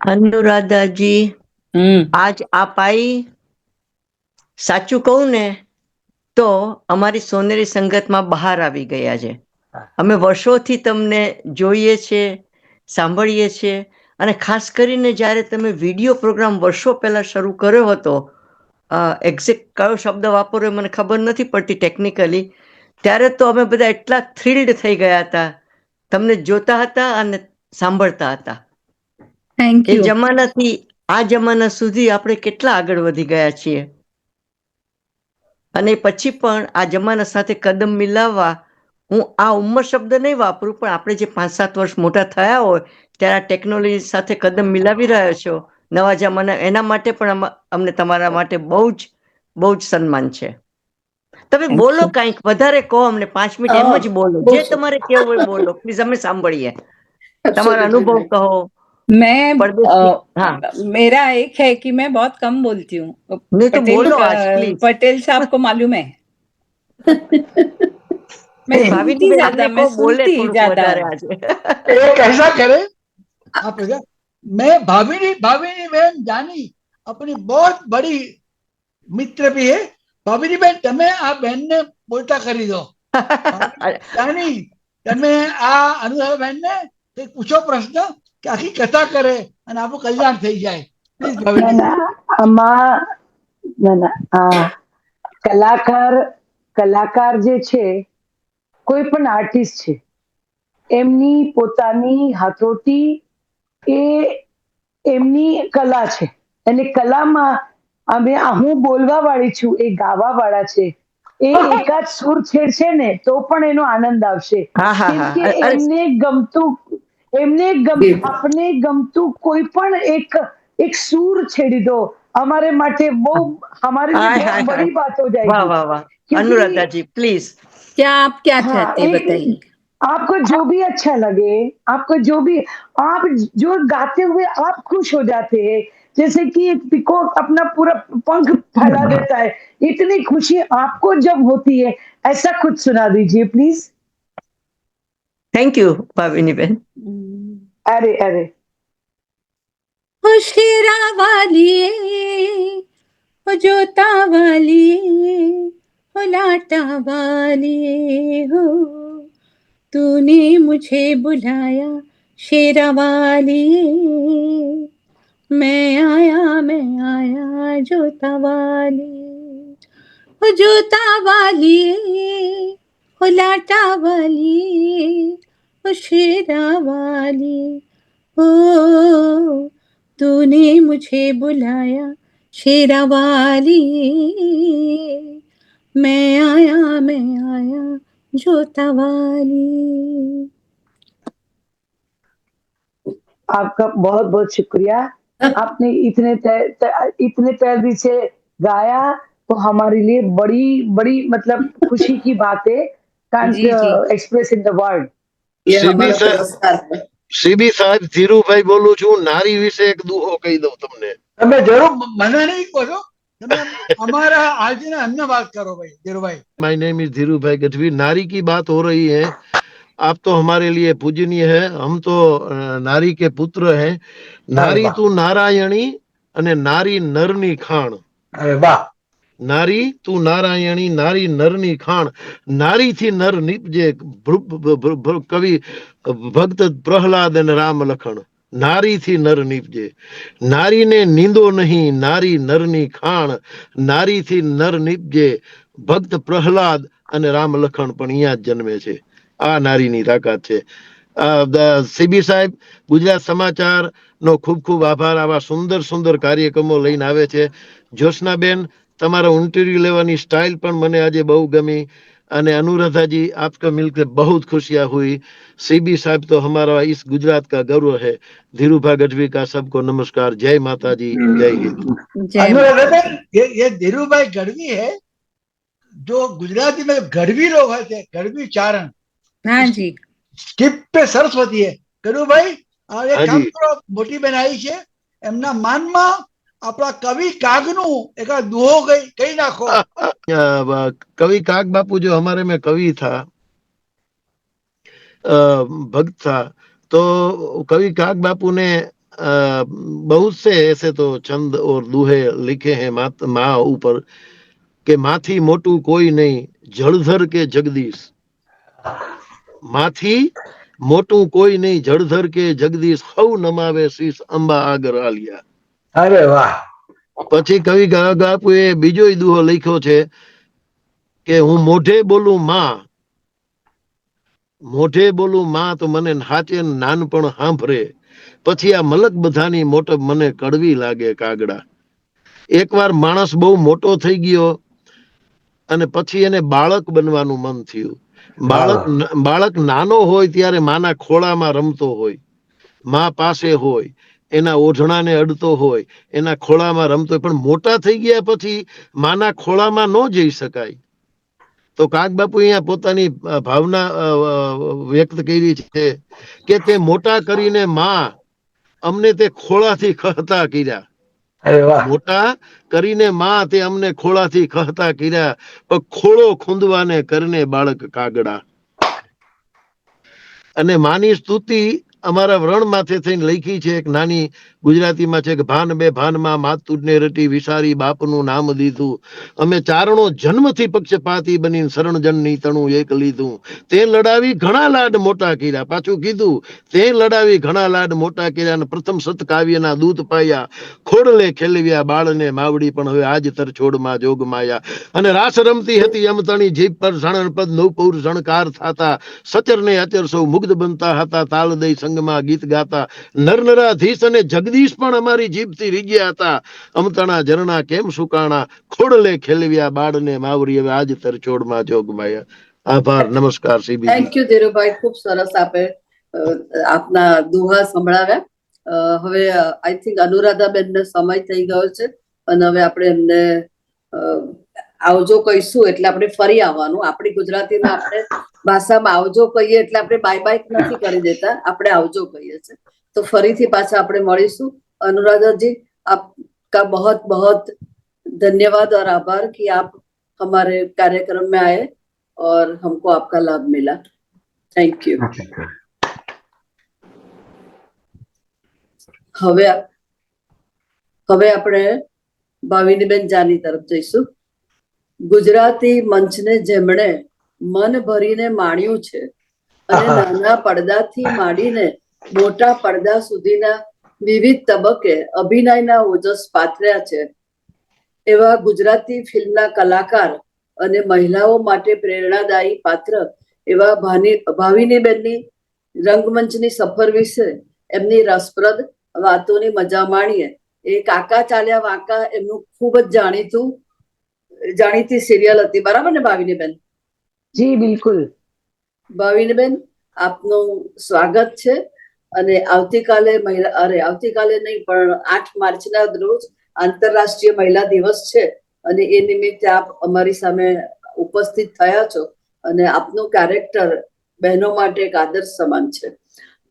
अनुराधा जी, आज आप आई, સાચું કહું ને તો અમારી સોનેરી સંગતમાં બહાર આવી ગયા છે. અમે વર્ષોથી તમને જોઈએ છે, સાંભળીએ છીએ, અને ખાસ કરીને જ્યારે તમે વિડીયો પ્રોગ્રામ વર્ષો પહેલા શરૂ કર્યો હતો, એક્ઝેક્ટ કયો શબ્દ વાપરો મને ખબર નથી પડતી ટેકનિકલી, ત્યારે તો અમે બધા એટલા થ્રિલ્ડ થઈ ગયા હતા, તમને જોતા હતા અને સાંભળતા હતા. Thank A you. જમાનાથી આ જમાના સુધી આપણે કેટલા આગળ વધી ગયા છીએ, અને પછી પણ આ જમાના સાથે કદમ મિલાવવા, હું આ ઉંમર શબ્દ નહીં વાપરું, પણ આપણે જે 5-7 વર્ષ મોટા થયા હોય ત્યારે આ ટેકનોલોજી સાથે કદમ મિલાવી રહ્યા છો નવા જમાના, એના માટે પણ અમને તમારા માટે બહુ જ સન્માન છે. તમે બોલો, કંઈક વધારે કહો અમને, 5 મિનિટ એમ જ બોલો, જે તમારે કેવું હોય બોલો પ્લીઝ, અમે સાંભળીએ. તમારા અનુભવ કહો. मैं मेरा एक है कि मैं बहुत कम बोलती हूँ. नहीं तो बोलो आज प्लीज. पटेल साहब को मालूम है. मैं सुनती ज्यादा, मैं सुनती ज्यादा. एक ऐसा करे आप, मैं भाविनी बहन जानी अपनी बहुत बड़ी मित्र भी है. भाविनी बहन, તમે આ બહેન ને બોલતા કરી દો. જાની, તમે આ અનુરાધા બહેન ને પૂછો પ્રશ્ન કે આખી કથા કરે અને આપણું કલ્યાણ થઈ જાય. પ્લીઝ ભાવિની. કલાકાર જે છે, કોઈ પણ આર્ટિસ્ટ છે, એમની પોતાની હાથોટી એ એમની કલા છે, અને કલામાં હું બોલવા વાળી છું, એ ગાવા વાળા છે, એ એકાદ સુર છેડશે ને તો પણ એનો આનંદ આવશે, કેમ કે એમને ગમતું આપને ગમતું કોઈ પણ એક સૂર છેડી દો, हमारे माटे वो हमारे लिए बहुत बड़ी बात हो जाएगी. वाह वाह वाह. अनुराधा जी प्लीज, क्या आप क्या चाहते हैं बताइए. आपको जो भी अच्छा लगे, आपको जो भी, आप जो गाते हुए आप खुश हो जाते हैं, जैसे कि एक पिकॉक अपना पूरा पंख फैला देता है, इतनी खुशी आपको जब होती है, ऐसा कुछ सुना दीजिए प्लीज. थैंक यू भाविनी बहन. अरे अरे शेरा वाली, जोता वाली, लाटा वाली हो, तूने मुझे बुलाया शेरा वाली, मैं आया जोता वाली, जोता वाली, लाटा वाली, शेरा वाली, ओ तूने मुझे बुलाया शेरा वाली, मैं आया जोता वाली. आपका बहुत बहुत शुक्रिया. आपने इतने प्यार से गाया, तो हमारे लिए बड़ी बड़ी मतलब खुशी की बात है. can't express in the word. ये हमारा पुरस्कार है. સીબી સાહેબ, ધીરુભાઈ બોલું છું. નારી વિશે એક દુહો કહી દઉં તમને. તમે જરૂર મને નહીં કહો છો, તમે हमारा आज ने अन्य बात करो भाई धीरू भाई. माय नेम इज धीरू भाई गढ़वी. नारी की बात हो रही है. आप तो हमारे लिए पूजनीय है, हम तो नारी के पुत्र हैं. नारी तू नारायणी અને નારી નરની ખાણ. અરે વાહ. નારી તું નારાયણી, નારી નરની ખાણ. નારીથી નર નીપજે, કવિ ભક્ત પ્રહલાદ અને રામ લખણ. નારીથી નર નીપજે. નારીને નીંદો નહીં, નારી નરની ખાણ. નારીથી નર નીપજે, ભક્ત પ્રહલાદ અને રામ લખણ પણ અહીંયા જ જન્મે છે. આ નારીની તાકાત છે. સીબી સાહેબ, ગુજરાત સમાચાર નો ખૂબ ખૂબ આભાર. આવા સુંદર સુંદર કાર્યક્રમો લઈને આવે છે. જ્યોત્સનાબેન, તમારા ઇન્ટરવ્યુ લેવાની સ્ટાઇલ પણ મને આજે બહુ ગમી. અને अनुराधा जी, आपका मिलकर बहुत खुशियां हुई. सीबी साहब तो हमारा इस गुजरात का गौरव है. धीरूभा गढ़वी का सबको नमस्कार. जय माता जी, जय हिंद. अनुराधा, ये धीरूभाई गढ़वी है जो गुजराती में गढ़वी लोग होते हैं, गढ़वी चारण. हाँ जी. स्किप पे सरस्वती है. गढ़वीभाई, એક કામ કરો, મોટી બેન આવી છે, એમના માનમાં આપણા કવિ કાગનું એક દુહો કઈ નાખો. कवि काग बापू जो हमारे में कवि था, भक्त था, तो कवि काग बापू ने बहुत से ऐसे तो छंद और दोहे लिखे हैं माँ ऊपर के माथी मोटू कोई नहीं, जड़धर के जगदीश. माथी मोटू कोई नहीं, जड़धर के जगदीश, हौ नमावे शीश अंबा आगर आलिया. અરે વાહ. પછી કવિ કાગ બાપુએ બીજો દુહો લખ્યો છે કે હું મોઢે બોલું માં, મોઢે બોલું માં તો મને હાચે નાનપણ સાંભળે. પછી આ મલક બધાની મોટપ મને કડવી લાગે કાગડા. એકવાર માણસ બહુ મોટો થઈ ગયો અને પછી એને બાળક બનવાનું મન થયું. બાળક નાનો હોય ત્યારે માના ખોળામાં રમતો હોય, માં પાસે હોય, એના ઓઢણાને અડતો હોય, એના ખોળામાં રમતો હોય. પણ મોટા થઈ ગયા પછી માના ખોળામાં ન જઈ શકાય. તો કાગ બાપુ અહીંયા પોતાની ભાવના વ્યક્ત કરી છે કે તે મોટા કરીને માં અમને તે ખોળાથી ખહતા કર્યા. મોટા કરીને માં તે અમને ખોળાથી ખહતા કર્યા, પણ ખોળો ખૂંદવાને કરને બાળક કાગડા. અને માની સ્તુતિ અમારા વ્રણ માથે થઈને લખી છે એક નાની ગુજરાતીમાં છે કે ભાન બે ભાનમાં માતુને રટી વિસારી બાપનું નામ દીધું. અમે ચારણો જન્મથી પક્ષપાતી બની શરણ જનની તણું એક લીધું. તે લડાવી ઘણા લાડ મોટા કર્યા. પાછું કીધું, તે લડાવી ઘણા લાડ મોટા કર્યા અને પ્રથમ સતકાવ્યના દૂત પાયા. ખોડલે ખેલવ્યા બાળને માવડી પણ હવે આજ તર છોડમાં જોગ માયા. અને રાસ રમતી હતી અમતણી જીભ પર ઝણ પદ નવપૌર ઝણકાર થાતા. સચર ને અચર સૌ મુગ્ધ બનતા હતા, તાલ દઈ સંગમાં ગીત ગાતા. નરનરાધીશ અને જગદીશ પણ અમારી જીભથી રીગ્યા હતા. અમતણા ઝરણા કેમ સુકાણા, ખોડલે ખેલવ્યા બાળને માવડી હવે આજ તર છોડમાં જોગ માયા. આભાર. નમસ્કાર સીબી. થેન્ક યુ ધીરુભાઈ, ખૂબ સરસ આપે આપના દુહા સંભળાવ્યા. હવે આઈ થિંક અનુરાધા બેનને સમય થઈ ગયો છે અને હવે આપણે એમને આવજો કહીશું એટલે આપણે ફરી આવવાનું. આપણી ગુજરાતીમાં આપણે ભાષામાં આવજો કહીએ એટલે આપણે બાય બાય નથી કરી દેતા, આપણે આવજો કહીએ છીએ. તો ફરીથી પાછા આપણે મળીશું. अनुराधा जी, आपका बहुत बहुत धन्यवाद और आभार कि आप हमारे कार्यक्रम में आए और हमको आपका लाभ मिला. Thank you. હવે આપણે ભાવિનીબેન જાની તરફ જઈશું. ગુજરાતી મંચને જેમણે મન ભરીને માણ્યું છે અને નાના પડદાથી માંડીને મોટા પડદા સુધીના વિવિધ તબક્કે અભિનયના ઓજસ પાથર્યા છે એવા ગુજરાતી ફિલ્મના કલાકાર અને મહિલાઓ માટે પ્રેરણાદાયી પાત્ર એવા ભાવિનીબેનની રંગમંચની સફર વિશે એમની રસપ્રદ વાતોની મજા માણીએ. એ કાકા ચાલ્યા વાંકા એમનું ખૂબ જ જાણીતી સિરિયલ હતી, બરાબર ને ભાવિનીબેન? જી બિલકુલ. ભાવિનીબેન, આપનું સ્વાગત છે. અને આવતીકાલે આવતીકાલે નહીં પણ 8 માર્ચના રોજ આંતરરાષ્ટ્રીય મહિલા દિવસ છે અને એ નિમિત્તે આપ અમારી સામે ઉપસ્થિત થયા છો અને આપનું કેરેક્ટર બહેનો માટે એક આદર્શ સમાન છે.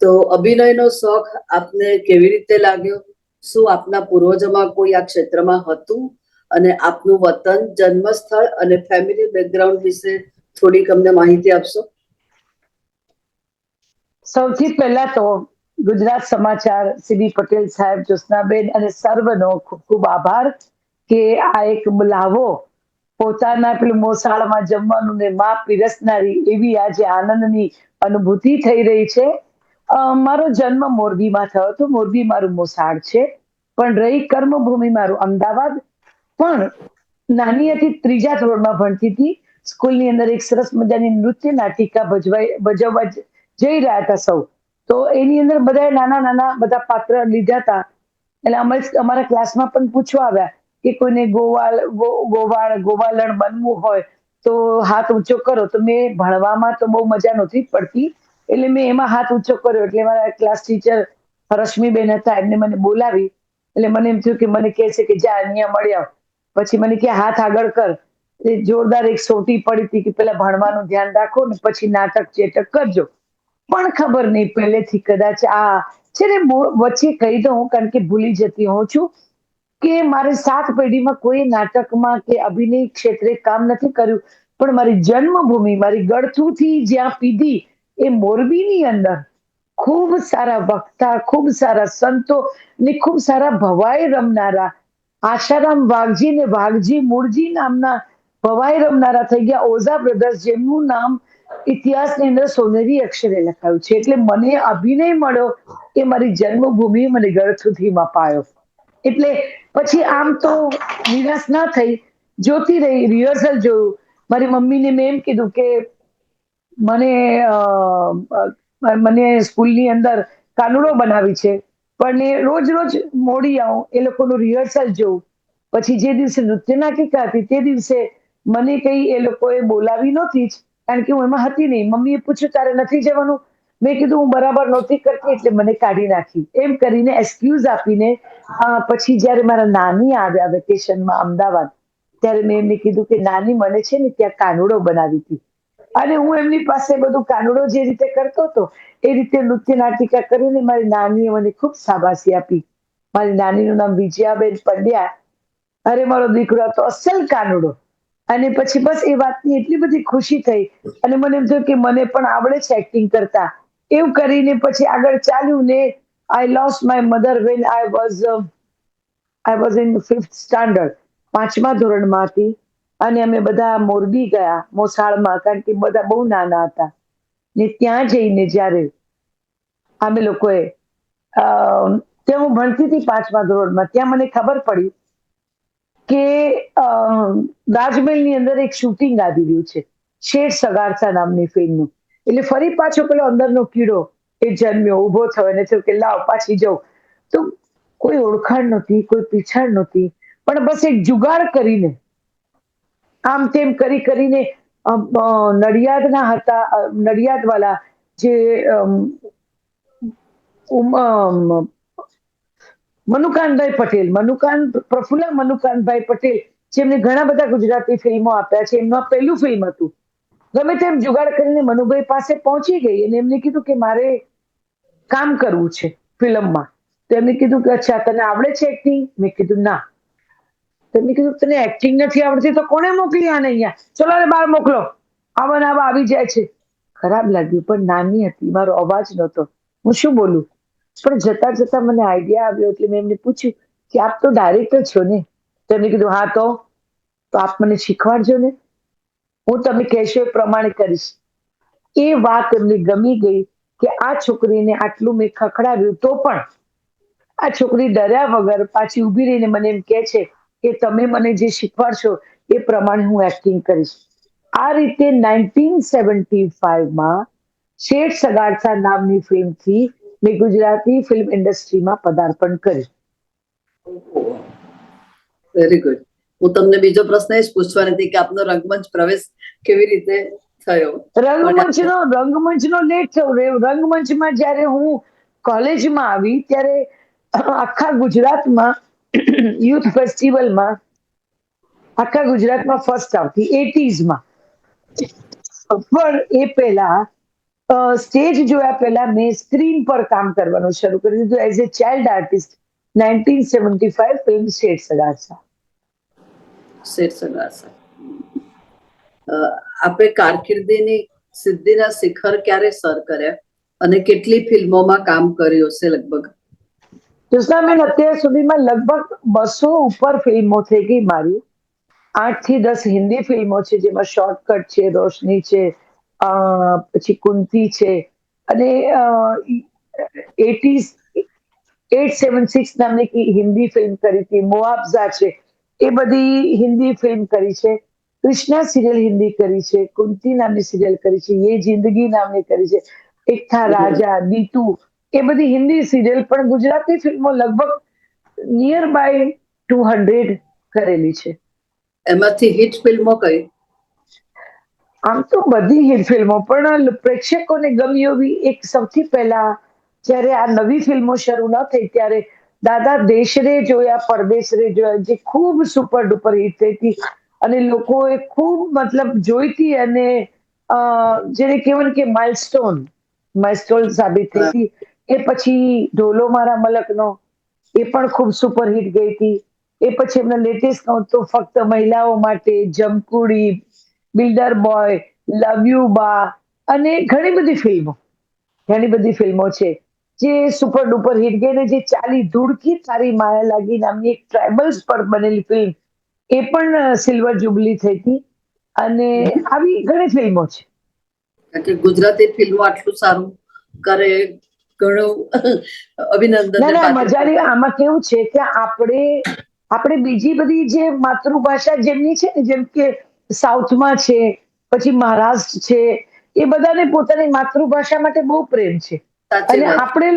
તો અભિનયનો શોખ આપને કેવી રીતે લાગ્યો? શું આપના પૂર્વજોમાં કોઈ આ ક્ષેત્રમાં હતું? અને આપનું વતન, જન્મસ્થળ અને ફેમિલી બેકગ્રાઉન્ડ વિશે થોડીક અમને માહિતી આપશો? સૌથી પહેલા તો ગુજરાત સમાચાર, સીબી પટેલ સાહેબ, જ્યોત્સનાબેન અને સર્વનો ખૂબ ખૂબ આભાર કે આ એક લાવો પોતાના પેલું મોસાળમાં જમવાનું ને માં પીરસનારી એવી આજે આનંદની અનુભૂતિ થઈ રહી છે. મારો જન્મ મોરબીમાં થયો હતો. મોરબી મારું મોસાળ છે, પણ રહી કર્મભૂમિ મારું અમદાવાદ. પણ નાની હતી, ત્રીજા ધોરણમાં ભણતી હતી. સ્કૂલની અંદર એક સરસ મજાની નૃત્ય નાટિકા ભજવવા જઈ રહ્યા હતા સૌ. તો એની અંદર બધા નાના નાના બધા પાત્ર લીધા હતા. એટલે અમારા ક્લાસમાં પણ પૂછવા આવ્યા કે કોઈને ગોવાળણ બનવું હોય તો હાથ ઊંચો કરો. તો મેં ભણવામાં તો બહુ મજા નહોતી પડતી, એટલે મેં એમાં હાથ ઊંચો કર્યો. એટલે મારા ક્લાસ ટીચર રશ્મિબેન હતા, એમને મને બોલાવી. એટલે મને એમ થયું કે મને કહે છે કે જા અહીંયા મળી આવ. પછી મને કે હાથ આગળ કર. એ જોરદાર એક સોટી પડી હતી કે પેલા ભણવાનું ધ્યાન રાખો ને પછી નાટક ચેટક કરજો. પણ ખબર નહીં, પહેલેથી કદાચ આ છે ને, વચ્ચે કહી દઉં કારણ કે ભૂલી જતી હોઉં છું કે મારે 7 પેઢીમાં કોઈ નાટકમાં કે અભિનય ક્ષેત્રે કામ નથી કર્યું, પણ મારી જન્મભૂમિ, મારી ગળથુથી જ્યાં પીધી એ મોરબીની અંદર ખૂબ સારા વક્તા, ખૂબ સારા સંતો ને ખૂબ સારા ભવાઈ રમનારા આશારામ વાઘજી ને વાઘજી મૂળજી નામના ભવાઈ રમનારા થઈ ગયા. ઓઝા બ્રધર્સ, જેમનું નામ ઇતિહાસની અંદર સોનેરી અક્ષરે લખાયું છે. એટલે મને અભિનય મળ્યો એ મારી જન્મભૂમિ, મને ગળથુથીમાં પાયો. એટલે પછી આમ તો નિરાશ ના થઈ, જોતી રહી, રિહર્સલ જોયું. મારી મમ્મીને મેં એમ કીધું કે મને સ્કૂલની અંદર કાનુડો બનાવી છે, પણ રોજ રોજ મોડી આવું, એ લોકોનું રિહર્સલ જોઉં. પછી જે દિવસે નૃત્ય નાટિકા હતી તે દિવસે મને કઈ એ લોકોએ બોલાવી નહોતી જ, કારણ કે હું એમાં હતી નહીં. મમ્મીએ પૂછ્યું તારે નથી જવાનું? મેં કીધું હું બરાબર નહોતી કરતી એટલે મને કાઢી નાખી. એમ કરીને એક્સક્યુઝ આપીને પછી જ્યારે મારા નાની આવ્યા વેકેશનમાં અમદાવાદ, ત્યારે મેં એમને કીધું કે નાની, મને છે ને ત્યાં કાનુડો બનાવી હતી. અને હું એમની પાસે બધું કાનુડો જે રીતે કરતો હતો એ રીતે નૃત્ય નાટિકા કરીને મારી નાનીએ મને ખૂબ શાબાશી આપી. મારી નાનીનું નામ વિજયાબેન પંડ્યા. અરે મારો દીકરો તો અસલ કાનુડો. અને પછી બસ એ વાતની એટલી બધી ખુશી થઈ અને મને એમ થયું કે મને પણ આવડે છે એક્ટિંગ કરતા. એવું કરીને પછી આગળ ચાલ્યું ને I lost my mother when I was in 5th standard. 5મા ધોરણમાં હતી અને અમે બધા મોરબી ગયા, મોસાળમાં, કારણ કે બધા બહુ નાના હતા. ને ત્યાં જઈને જ્યારે અમે લોકોએ ત્યાં હું ભણતી હતી 5મા ધોરણમાં, ત્યાં મને ખબર પડી કે રાજમહેલની અંદર એક શૂટિંગ આવી રહ્યું છે, શેઠ સગારસા નામની ફિલ્મનું. એટલે ફરી પાછો પેલો અંદરનો કીડો એ જન્મ્યો, ઉભો થયો અને થયું કે લાવ પાછી જાઉં. તો કોઈ ઓળખાણ નહોતી, કોઈ પીછાણ નહોતી, પણ બસ એક જુગાડ કરીને આમ તેમ કરીને નડિયાદના હતા, નડિયાદ વાળા જે પ્રફુલ્લા મનુકાંતભાઈ પટેલ, જેમને ઘણા બધા ગુજરાતી ફિલ્મો આપ્યા છે, એમનું પહેલું ફિલ્મ હતું. ગમે તેમ જુગાડ કરીને મનુભાઈ પાસે પહોંચી ગઈ અને એમને કીધું કે મારે કામ કરવું છે ફિલ્મમાં. તો એમને કીધું કે અચ્છા તને આવડે છે એક્ટિંગ? મેં કીધું ના. એમને કીધું તને એક્ટિંગ નથી આવડતી તો કોને મોકલી આને અહીંયા? ચલો ને બહાર મોકલો. આવા આવી જાય છે. ખરાબ લાગ્યું, પણ નાની હતી, મારો અવાજ નહોતો, હું શું બોલું? પણ જતા જતા મને આઈડિયા આવ્યો એટલે મેં એમને પૂછ્યું કે આપ તો ડાયરેક્ટર છો ને? તો એમને કીધું હા, તો આપ મને શીખવાડજો ને, હું તમે કહેશો એ પ્રમાણે કરીશ. એ વાત એમને ગમી ગઈ કે આ છોકરીને આટલું મેં ખખડાવ્યું તો પણ આ છોકરી ડર્યા વગર પાછી ઊભી રહીને મને એમ કહે છે કે તમે મને જે શીખવાડશો એ પ્રમાણે હું એક્ટિંગ કરીશ. આ રીતે 1975માં શેઠ સગારસા નામની ફિલ્મથી મેં ગુજરાતી ફિલ્મ ઇન્ડસ્ટ્રીમાં પદાર્પણ કર્યું. Very good. હું તમને બીજો પ્રશ્ન એ જ પૂછવાની હતી કે આપનો રંગમંચ પ્રવેશ કેવી રીતે થયો? રંગમંચનો લેટ થયો. રંગમંચમાં જ્યારે હું કોલેજમાં આવી ત્યારે આખા ગુજરાતમાં યુથ ફેસ્ટિવલમાં આખા ગુજરાતમાં ફર્સ્ટ આવતી 80sમાં. પણ એ પહેલા સ્ટેજ જોયા પહેલા મેં સ્ક્રીન પર કામ કરવાનું શરૂ કરી દીધું as a child artist 1975 film શેઠ સગાસા. શેઠ સગાસા. આપે કારકિર્દીની સિદ્ધિના શિખર ક્યારે સર કર્યા અને કેટલી ફિલ્મોમાં કામ કર્યું હશે લગભગ? જ્યોત્સનાબેન, અત્યાર સુધીમાં લગભગ 200 ઉપર ફિલ્મો થઈ ગઈ મારી. 8 થી 10 હિન્દી ફિલ્મો છે, જેમાં શોર્ટકટ છે, રોશની છે, પછી કુંતી છે, અને 876 નામની એક હિન્દી ફિલ્મ કરી હતી, મુઆવઝા છે, એ બધી હિન્દી ફિલ્મ કરી છે. કૃષ્ણા સિરિયલ હિન્દી કરી છે, કુંતી નામની સિરિયલ કરી છે, યે જિંદગી નામની કરી છે, એક થા રાજા, નીતુ, એ બધી હિન્દી સિરિયલ. પણ ગુજરાતી ફિલ્મો લગભગ નિયર બાય 200 કરેલી છે. એમાંથી હિટ ફિલ્મો કઈ? આમ તો બધી હિટ ફિલ્મો, પણ પ્રેક્ષકોને ગમી એવી એક સૌથી પહેલા જ્યારે આ નવી ફિલ્મો શરૂ ન થઈ ત્યારે દાદા દેશ રે જોયા પરદેશ રે જોયા, જે ખૂબ સુપર ડુપર હિટ થઈ હતી અને લોકોએ ખૂબ મતલબ જોઈતી, અને જેને કહેવાય કે માઇલસ્ટોન સાબિત થઈ હતી. એ પછી ઢોલો મારા મલકનો, એ પણ ખૂબ સુપર હિટ ગઈ હતી. એ પછી એમના લેટેસ્ટ કહું તો ફક્ત મહિલાઓ માટે, Jamkudi, builder boy, love you બા, અને ઘણી બધી ફિલ્મો છે જે સુપર ડુપર હિટ ગઈ ને જે ચાલી ધૂળકી તારી માયા લાગી નામની એક ટ્રાઇબલ્સ પર બનેલી ફિલ્મ, એ પણ સિલ્વર જુબલી થઈ હતી. અને આવી ઘણી ફિલ્મો છે. કે ગુજરાતી ફિલ્મો આટલું સારું કરે, ઘણું અભિનંદન. ના ના, મજાની. આમાં કેવું છે કે આપણે બીજી બધી જે માતૃભાષા જેમની છે ને, જેમ કે સાઉથમાં છે, પછી મહારાષ્ટ્ર છે, એ બધાને પોતાની માતૃભાષા માટે બહુ પ્રેમ છે. અને આપણે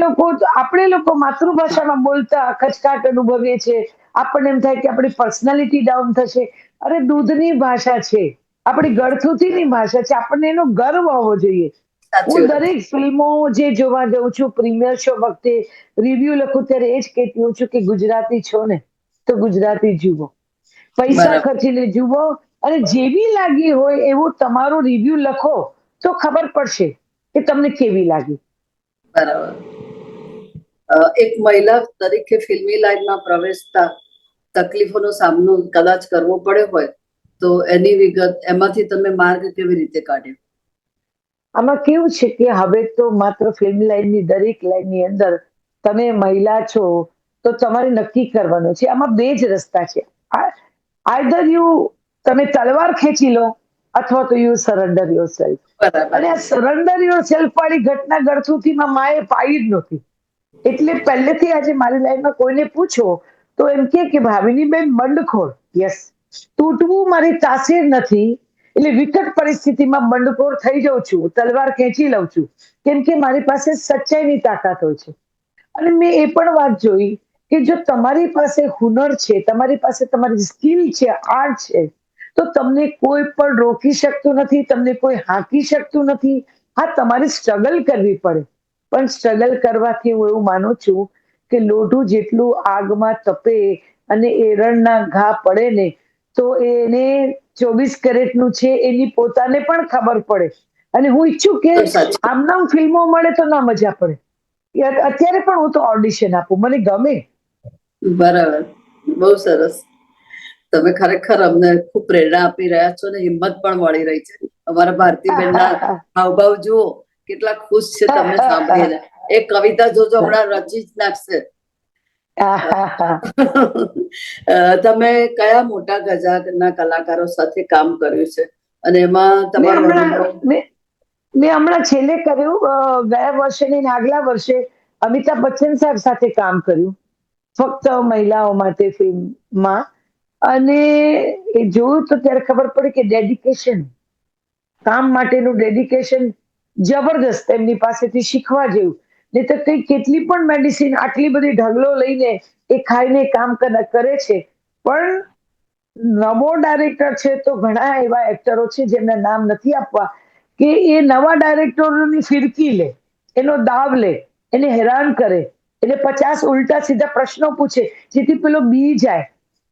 લોકો માતૃભાષામાં બોલતા ખચકાટ અનુભવીએ છીએ. આપણને એમ થાય કે આપણી પર્સનાલિટી ડાઉન થશે. અરે દૂધની ભાષા છે, આપણી ગળથુથીની ભાષા છે, આપણને એનો ગર્વ હોવો જોઈએ. હું દરેક ફિલ્મો જે જોવા જાઉં છું, પ્રીમિયર શો વખતે રિવ્યુ લખું ત્યારે એ જ કહેતી હોઉં છું કે ગુજરાતી છો ને તો ગુજરાતી જુઓ, પૈસા ખર્ચીને જુઓ, અને જેવી લાગી હોય એવું તમારો રિવ્યુ લખો તો ખબર પડશે કે તમને કેવી લાગી. બરાબર. એક મહિલા તરીકે ફિલ્મી લાઈનમાં પ્રવેશતા તકલીફોનો સામનો કદાચ કરવો પડ્યો હોય તો એની વિગત, એમાંથી તમે માર્ગ કેવી રીતે કાઢ્યો? આમાં કેવું છે કે હવે તો માત્ર ફિલ્મ લાઈનની દરેક લાઈનની અંદર તમે મહિલા છો તો તમારે નક્કી કરવાનું છે. આમાં બે જ રસ્તા છે. આઈધર તમે તલવાર ખેંચી લો અથવા તો યુ સરેન્ડર યોરસેલ્ફ. અને આ સરેન્ડર યોરસેલ્ફ વાળી ઘટના ગળથુથીમાં માએ પાઈ જ નહોતી. એટલે પહેલેથી આજે મારી લાઈફમાં કોઈને પૂછો તો એમ કે ભાવિની બેન બંડખોર. યસ, તૂટવું મારી તાસીર નથી. એટલે વિકટ પરિસ્થિતિમાં બંડખોર થઈ જાઉં છું, તલવાર ખેંચી લઉં છું, કેમ કે મારી પાસે સચ્ચાઈની તાકાત હોય છે. અને મેં એ પણ વાત જોઈ કે જો તમારી પાસે હુનર છે, તમારી પાસે તમારી સ્કિલ છે, આર્ટ છે, તો તમને કોઈ પણ રોકી શકતું નથી, તમને કોઈ હાંકી શકતું નથી. હા, તમારે સ્ટ્રગલ કરવી પડે, પણ સ્ટ્રગલ કરવાથી હું એવું માનું છું કે લોઢું જેટલું આગમાં તપે અને એરણના ઘા પડે ને તો એને 24 કેરેટનું છે એની પોતાને પણ ખબર પડે. અને હું ઈચ્છું કે આમનામ ફિલ્મો મળે તો ના મજા પડે. અત્યારે પણ હું તો ઓડિશન આપું, મને ગમે. બરાબર, બહુ સરસ. તમે ખરેખર અમને ખૂબ પ્રેરણા આપી રહ્યા છો ને હિંમત પણ મળી રહી છે. અમારા ભારતીબેનના હાવભાવ જુઓ, કેટલા ખુશ છે તમને સાંભળીને. એ કવિતા જોજો, હમણાં રચી જ નાખશે. તમે કયા મોટા ગજાના કલાકારો સાથે કામ કર્યું છે અને એમાં તમારો મેં હમણાં છેલ્લે કર્યું, ગયા વર્ષે ને આગલા વર્ષે અમિતાભ બચ્ચન સાહેબ સાથે કામ કર્યું, ફક્ત મહિલાઓ માટે ફિલ્મમાં. અને એ જોયું તો ત્યારે ખબર પડી કે ડેડિકેશન, કામ માટેનું ડેડિકેશન જબરદસ્ત એમની પાસેથી શીખવા જેવું. નહીં તો કઈ કેટલી પણ મેડિસિન આટલી બધી ઢગલો લઈને એ ખાઈને કામ કરે છે, પણ નવો ડાયરેક્ટર છે તો ઘણા એવા એક્ટરો છે જેમના નામ નથી આપવા, કે એ નવા ડાયરેક્ટરોની ફિરકી લે, એનો દાવ લે, એને હેરાન કરે, એને 50 ઉલટા સીધા પ્રશ્નો પૂછે જેથી પેલો બી જાય.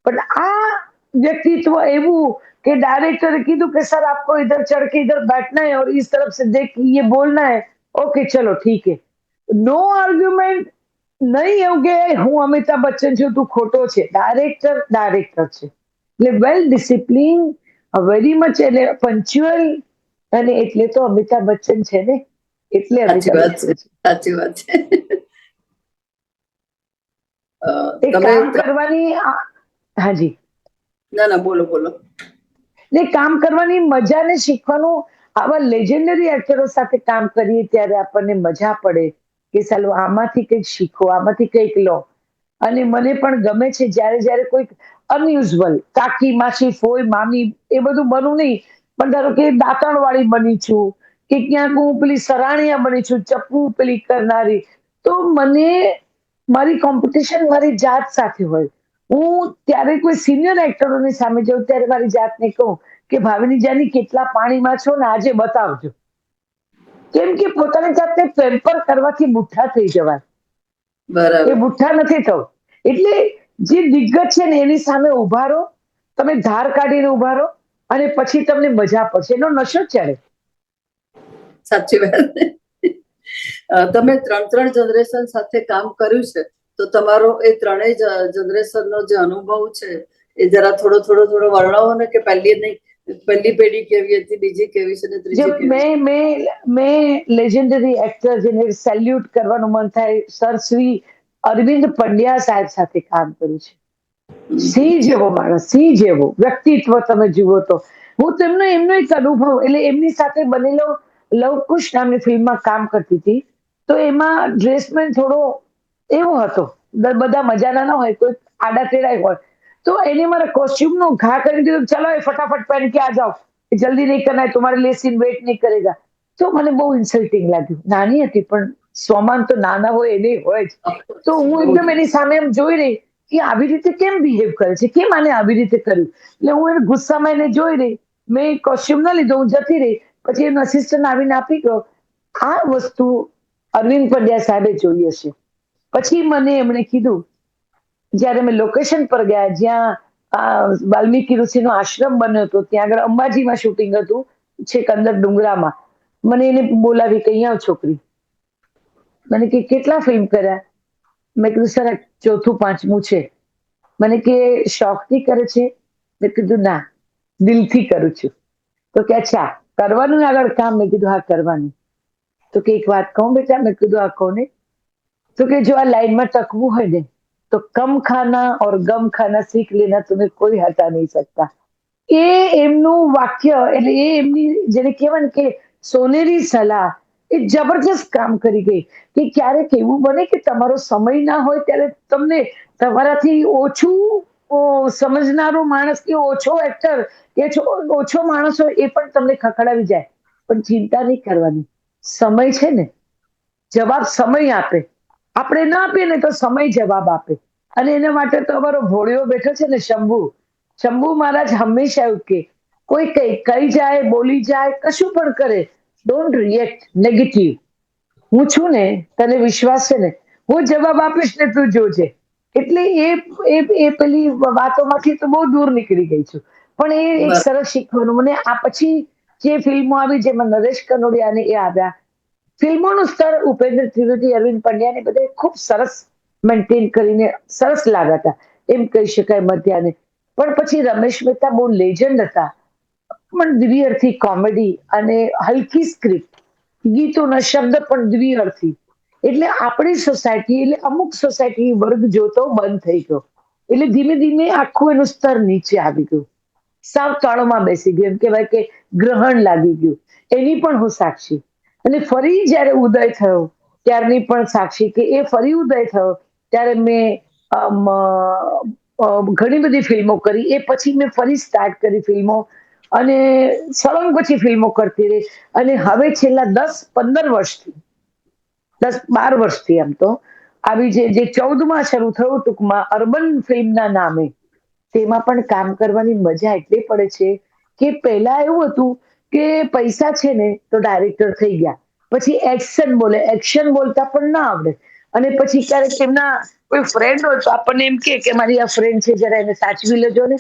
પણ આ व्यक्तित्व એવું कि डायरेक्टर ने कीधु कि सर आपको इधर चढ़ के इधर बैठना है और इस तरफ से देख ये बोलना है, ओके चलो ठीक है, नो आर्ग्युमेंट નહીં એવું કે હું અમિતાભ બચ્ચન છું તું ખોટો છે, ડાયરેક્ટર છે, એટલે વેલ ડિસિપ્લિન, વેરી મચ એટલે પંચ્યુઅલ, અને એટલે તો અમિતાભ બચ્ચન છે ને, એટલે સાચી વાત છે. કામ કરવાની, હાજી ના બોલો ને કામ કરવાની મજા ને શીખવાનું, આવા લેજેન્ડરી એક્ટરો સાથે કામ કરીએ ત્યારે આપણને મજા પડે કે ચાલો આમાંથી કંઈક શીખો, આમાંથી કંઈક લો. અને મને પણ ગમે છે જ્યારે કોઈક અનયુઝ્યુઅલ કાકી, માસી, ફોઈ, મામી એ બધું બનવું નહીં, પણ ધારો કે દાંતણ વાળી બની છું કે ક્યાંક હું પેલી સરાણિયા બની છું, ચપ્પુ પેલી કરનારી, તો મને મારી કોમ્પિટિશન મારી જાત સાથે હોય. હું ત્યારે કોઈ સિનિયર એક્ટરોની સામે જાઉં ત્યારે મારી જાતને કહું કે ભાવિની જાની કેટલા પાણીમાં છો ને આજે બતાવજો. કેમ કે પોતાની જાતને પેમ્પર કરવાથી બુઠ્ઠા થઈ જવાય, એ બુઠ્ઠા નથી થવું. એટલે જે દિગ્ગજ છે ને એની સામે ઉભા રહો, તમે ધાર કાઢીને ઉભા રહો, અને પછી તમને મજા પડશે, એનો નશો ચડે. સાચી વાત. તમે 3 જનરેશન સાથે કામ કર્યું છે, તો તમારો એ 3 જનરેશનનો જે અનુભવ છે એ જરા થોડો વર્ણવો ને, કે પહેલી પેઢી કેવી હતી, બીજી કેવી છે ને ત્રીજી કેવી? મેં લેજેન્ડરી એક્ટર જેને સેલ્યુટ કરવાનું મન થાય, સર શ્રી અરવિંદ પંડ્યા સાહેબ સાથે કામ કર્યું છે. સિંહ જેવો માણસ, સિંહ જેવો વ્યક્તિત્વ તમે જુઓ તો. હું એમનો એક અનુભવ, એટલે એમની સાથે બનેલો લવકુશ નામની ફિલ્મમાં કામ કરતી હતી, તો એમાં ડ્રેસમેન થોડો એવો હતો, બધા મજાના ના હોય, કોઈ આડા તેડા હોય, તો એને મારા કોસ્ટ્યુમનો ઘા કરી દીધો, ચલો એ ફટાફટ પહેન કે આ જાઓ, જલ્દી નહીં કરના है, तुम्हारे लिए सीन वेट नहीं करेगा. તો મને બહુ ઇન્સલ્ટિંગ લાગ્યું. નાની હતી પણ સોમાન તો નાના હોય એને હોય જ. તો હું એકદમ એની સામે એમ જોઈ રહી કે આવી રીતે કેમ બિહેવ કરે છે, કેમ આને આવી રીતે કર્યું. એટલે હું એને ગુસ્સામાં એને જોઈ રહી, મેં કોસ્ટ્યુમ ના લીધો, હું જતી રહી. પછી એનો અસિસ્ટન્ટ આવીને આપી ગયો. આ વસ્તુ અરવિંદ પંડ્યા સાહેબે જોઈ હશે. પછી મને એમણે કીધું, જ્યારે મેં લોકેશન પર ગયા જ્યાં વાલ્મીકી ઋષિનો આશ્રમ બન્યો હતો, ત્યાં આગળ અંબાજીમાં શૂટિંગ હતું, છેક અંદર ડુંગરામાં, મને એને બોલાવી કે અહીંયા છોકરી. મને કે કેટલા ફિલ્મ કર્યા? મેં કીધું સર 4થું 5મું છે. મને કે શોખથી કરે છે? મેં કીધું ના, દિલથી કરું છું. તો કે અચ્છા કરવાનું આગળ કામ? મેં કીધું હા કરવાનું. તો કે એક વાત કહું બેટા? મેં કીધું આ કોને? તો કે જો આ લાઈનમાં ટકવું હોય ને તો કમ ખાના और ગમ ખાના सीख लेना, तुम्हें कोई हटा नहीं सकता. એ એમનું વાક્ય, એટલે એ એમની જેને કહેવાય ને કે સોનેરી સલાહ, એ જબરજસ્ત કામ કરી ગઈ. કે ક્યારેક એવું બને કે તમારો સમય ના હોય ત્યારે તમને તમારાથી ઓછું સમજનારો માણસ કે ઓછો એક્ટર કે ઓછો માણસ હોય એ પણ તમને ખખડાવી જાય, પણ ચિંતા નહીં કરવાની. સમય છે ને, જવાબ સમય આપે. આપણે ના આપીએ ને તો સમય જવાબ આપે. અને એના માટે તો અમારો ભોળિયો બેઠો છે ને, શંભુ મહારાજ હંમેશા એવું કે કોઈ કઈ જાય, બોલી જાય, કશું પણ કરે, ડોન્ટ રિએક્ટ નેગેટિવ. હું છું ને, તને વિશ્વાસ છે ને, હું જવાબ આપીશ ને, તું જોજે. એટલે એ પેલી વાતોમાંથી તો બહુ દૂર નીકળી ગઈ છું. પણ એ એક સરસ શીખવાનું મને આ પછી જે ફિલ્મો આવી, જેમાં નરેશ કનોડિયા ને એ આવ્યા, ફિલ્મોનું સ્તર ઉપેન્દ્ર ત્રિવેદી, અરવિંદ પંડ્યા ને બધા ખૂબ સરસ મેન્ટેન કરીને સરસ લાગ્યા હતા, એમ કહી શકાય મધ્યાને. પણ પછી રમેશ મહેતા બહુ લેજન્ડ હતા, પણ દ્વિઅર્થી કોમેડી અને હલકી સ્ક્રિપ્ટ, ગીતોના શબ્દ પણ દ્વિઅર્થી. એટલે આપણી સોસાયટી, એટલે અમુક સોસાયટી વર્ગ જોતો બંધ થઈ ગયો. એટલે ધીમે ધીમે આખું એનું સ્તર નીચે આવી ગયું, સાવ તાળમાં બેસી ગયું. એમ કહેવાય કે ગ્રહણ લાગી ગયું. એની પણ હું સાક્ષી. અને ફરી જ્યારે ઉદય થયો ત્યારની પણ સાક્ષી કે એ ફરી ઉદય થયો ત્યારે મેં ઘણી બધી ફિલ્મો કરી. એ પછી મેં ફરી સ્ટાર્ટ કરી ફિલ્મો, અને સળંગ પછી ફિલ્મો કરતી રહી. અને હવે છેલ્લા 10-15 વર્ષથી, 10-12 વર્ષથી આમ તો આવી જે 14માં શરૂ થયું ટૂંકમાં અર્બન ફિલ્મના નામે, તેમાં પણ કામ કરવાની મજા એટલી પડે છે કે પહેલા એવું હતું કે પૈસા છે ને તો ડાયરેક્ટર થઈ ગયા, પછી એક્શન બોલે, એક્શન બોલતા પણ ના આવડે, અને પછી ક્યારેક એમના કોઈ ફ્રેન્ડ હોય તો આપણને એમ કે મારી આ ફ્રેન્ડ છે, જરા એને સાચવી લેજો ને,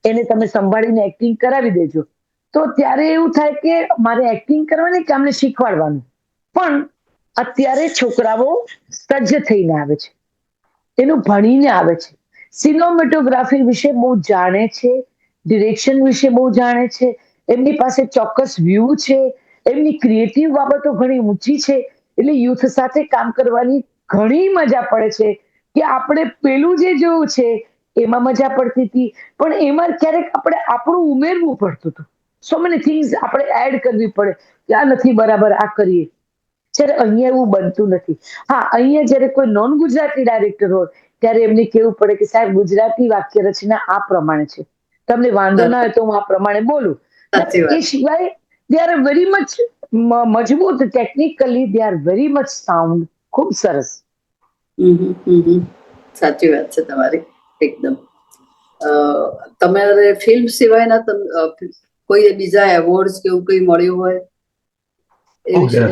એને તમે સંભાળીને એક્ટિંગ કરાવી દેજો. તો ત્યારે એવું થાય કે મારે એક્ટિંગ કરવાની કે અમને શીખવાડવાનું. પણ અત્યારે છોકરાઓ સજ્જ થઈને આવે છે, એનું ભણીને આવે છે, સિનેમેટોગ્રાફી વિશે બહુ જાણે છે, ડિરેક્શન વિશે બહુ જાણે છે, એમની પાસે ચોક્કસ વ્યૂ છે, એમની ક્રિએટિવ બાબતો ઘણી ઊંચી છે. એટલે યુથ સાથે કામ કરવાની ઘણી મજા પડે છે કે આપણે પેલું જે જોયું છે એમાં મજા પડતી હતી, પણ એમાં ક્યારેક આપણે આપણું ઉમેરવું પડતું હતું. સો મેની થિંગ્સ આપણે એડ કરવી પડે કે આ નથી બરાબર, આ કરીએ. જ્યારે અહીંયા એવું બનતું નથી. હા, અહીંયા જ્યારે કોઈ નોન ગુજરાતી ડાયરેક્ટર હોય ત્યારે એમને કેવું પડે કે સાહેબ ગુજરાતી વાક્ય રચના આ પ્રમાણે છે, તમને વાંધો ના હોય તો હું આ પ્રમાણે બોલું. સાચી એ વાત. સિવાય દે આર વેરી મચ મજબૂત, technically they are very much sound. ખૂબ સરસ. સાચી વાત છે તમારી એકદમ. તમારે ફિલ્મ સિવાયના કોઈ બીજા એવોર્ડ કે એવું કઈ મળ્યું હોય એ વિશે?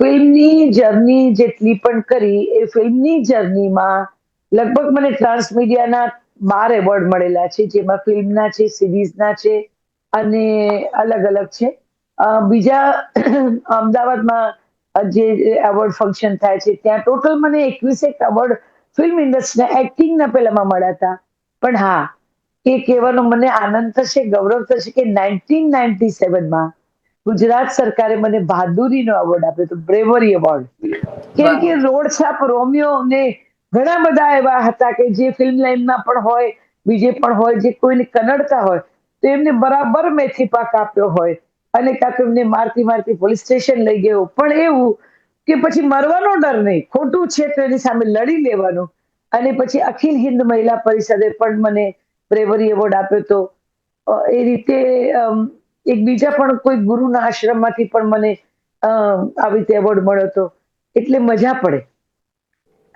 ફિલ્મની જર્ની જેટલી પણ કરી એ ફિલ્મની જર્નીમાં લગભગ મને ટ્રાન્સમીડિયાના 12 એવોર્ડ મળેલા છે, જેમાં ફિલ્મના છે, સિરીઝના છે અને અલગ અલગ છે. બીજા અમદાવાદમાં જે એવોર્ડ ફંક્શન થાય છે ત્યાં ટોટલ મને 21 એવોર્ડ ફિલ્મ ઇન્ડસ્ટ્રીના એક્ટિંગના પેલામાં મળ્યા હતા. પણ હા, એ કહેવાનો મને આનંદ થશે, ગૌરવ થશે કે 1997માં ગુજરાત સરકારે મને બહાદુરીનો એવોર્ડ આપ્યો હતો, બ્રેવરી એવોર્ડ. કેમ કે રોડ છાપ રોમિયો ને ઘણા બધા એવા હતા કે જે ફિલ્મ લાઈનમાં પણ હોય, બીજે પણ હોય, જે કોઈને કનડતા હોય તો એમને બરાબર મેથી પાક આપ્યો હોય, અને કાં તો એમને મારતી મારતી પોલીસ સ્ટેશન લઈ ગયો, પણ એવું કે પછી મરવાનો ડર નહીં, ખોટું છે તો એની સામે લડી લેવાનું. અને પછી અખિલ હિન્દ મહિલા પરિષદે પણ મને બ્રેવરી એવોર્ડ આપ્યો હતો. એ રીતે એક બીજા પણ કોઈ ગુરુના આશ્રમમાંથી પણ મને આવી રીતે એવોર્ડ મળ્યો હતો. એટલે મજા પડે.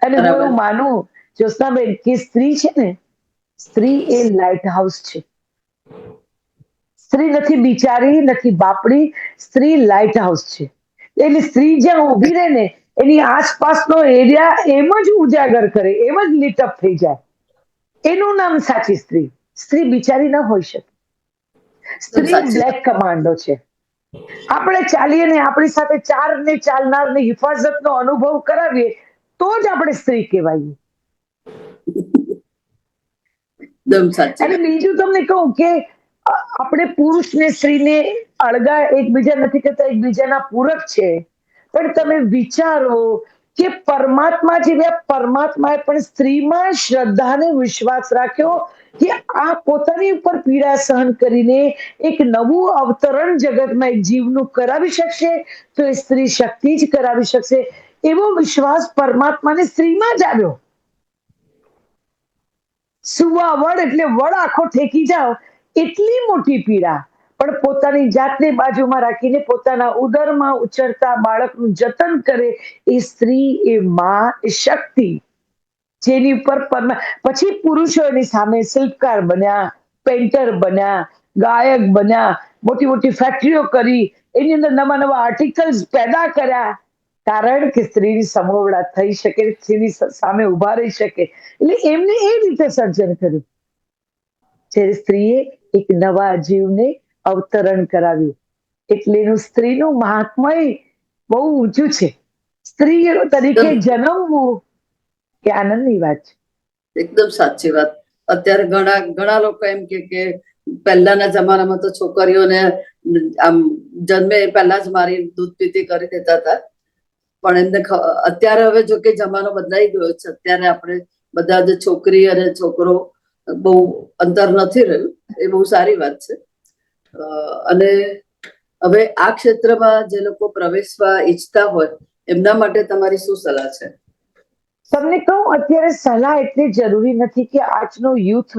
અને હું એવું માનું જ્યોત્સનાબેન કે સ્ત્રી છે ને, સ્ત્રી એ લાઇટ હાઉસ છે. સ્ત્રી નથી બિચારી, નથી બાપડી, સ્ત્રી લાઇટ હાઉસ છે. એટલે સ્ત્રી જ્યાં ઊભી રહે ને એની આસપાસનો એરિયા એમ જ ઉજાગર કરે, એમ જ લીટઅપ થઈ જાય. એનું નામ સાચી સ્ત્રી. સ્ત્રી બિચારી ન હોઈ શકે. સ્ત્રી બ્લેક કમાન્ડો છે. આપણે ચાલીએ ને આપણી સાથે ચારને ચાલનારને હિફાજતનો અનુભવ કરાવીએ તો જ આપણે સ્ત્રી કહેવાય. અને બીજું તમને કહું કે આપણે પુરુષ ને સ્ત્રીને અળગા એકબીજા નથી કરતા, એકબીજાના પૂરક છે. પણ તમે વિચારો કે પરમાત્મા જેવા પરમાત્માએ પણ સ્ત્રીમાં શ્રદ્ધાને વિશ્વાસ રાખ્યો કે આ પોતાની ઉપર પીડા સહન કરીને એક નવું અવતરણ જગતમાં એક જીવનું કરાવી શકશે, તો એ સ્ત્રી શક્તિ જ કરાવી શકશે. એવો વિશ્વાસ પરમાત્માને સ્ત્રીમાં જ આવ્યો. સુવા વડ એટલે વડ આખો ઠેકી જાવ એટલી મોટી પીડા, પણ પોતાની જાતને બાજુમાં રાખીને પોતાના ઉદરમાં ઉછળતા બાળકનું જતન કરે એ સ્ત્રી, એ માં, એ શક્તિ. જેની ઉપર પછી પુરુષો એની સામે શિલ્પકાર બન્યા, પેન્ટર બન્યા, ગાયક બન્યા, મોટી મોટી ફેક્ટરીઓ કરી, એની અંદર નવા નવા આર્ટિકલ્સ પેદા કર્યા. કારણ કે સ્ત્રીની સમોવડા થઈ શકે, સ્ત્રીની સામે ઉભા રહી શકે. એટલે એમને એ રીતે સર્જન કર્યું. જ્યારે સ્ત્રીએ એક નવા જીવને અવતરણ કરાવ્યું. એટલે એનું સ્ત્રીનું મહાત્મય બહુ ઊંચું છે. સ્ત્રી તરીકે જન્મવું એ આનંદની વાત છે. એકદમ સાચી વાત. અત્યારે ઘણા લોકો એમ કે પહેલાના જમાનામાં તો છોકરીઓને આમ જન્મે પહેલા જ મારી દૂધ પીતી કરી દેતા હતા. પણ એમને અત્યારે હવે જો કે જમાનો બદલાઈ ગયો છે. અત્યારે આપણે બધા જ છોકરી અને છોકરો બહુ અંતર નથી રહ્યું, એ બહુ સારી વાત છે. અને હવે આ ક્ષેત્રમાં જે લોકો પ્રવેશવા ઈચ્છતા હોય એમના માટે તમારી શું સલાહ છે? તમને કહું, અત્યારે સલાહ એટલે જરૂરી નથી કે આજનો યુથ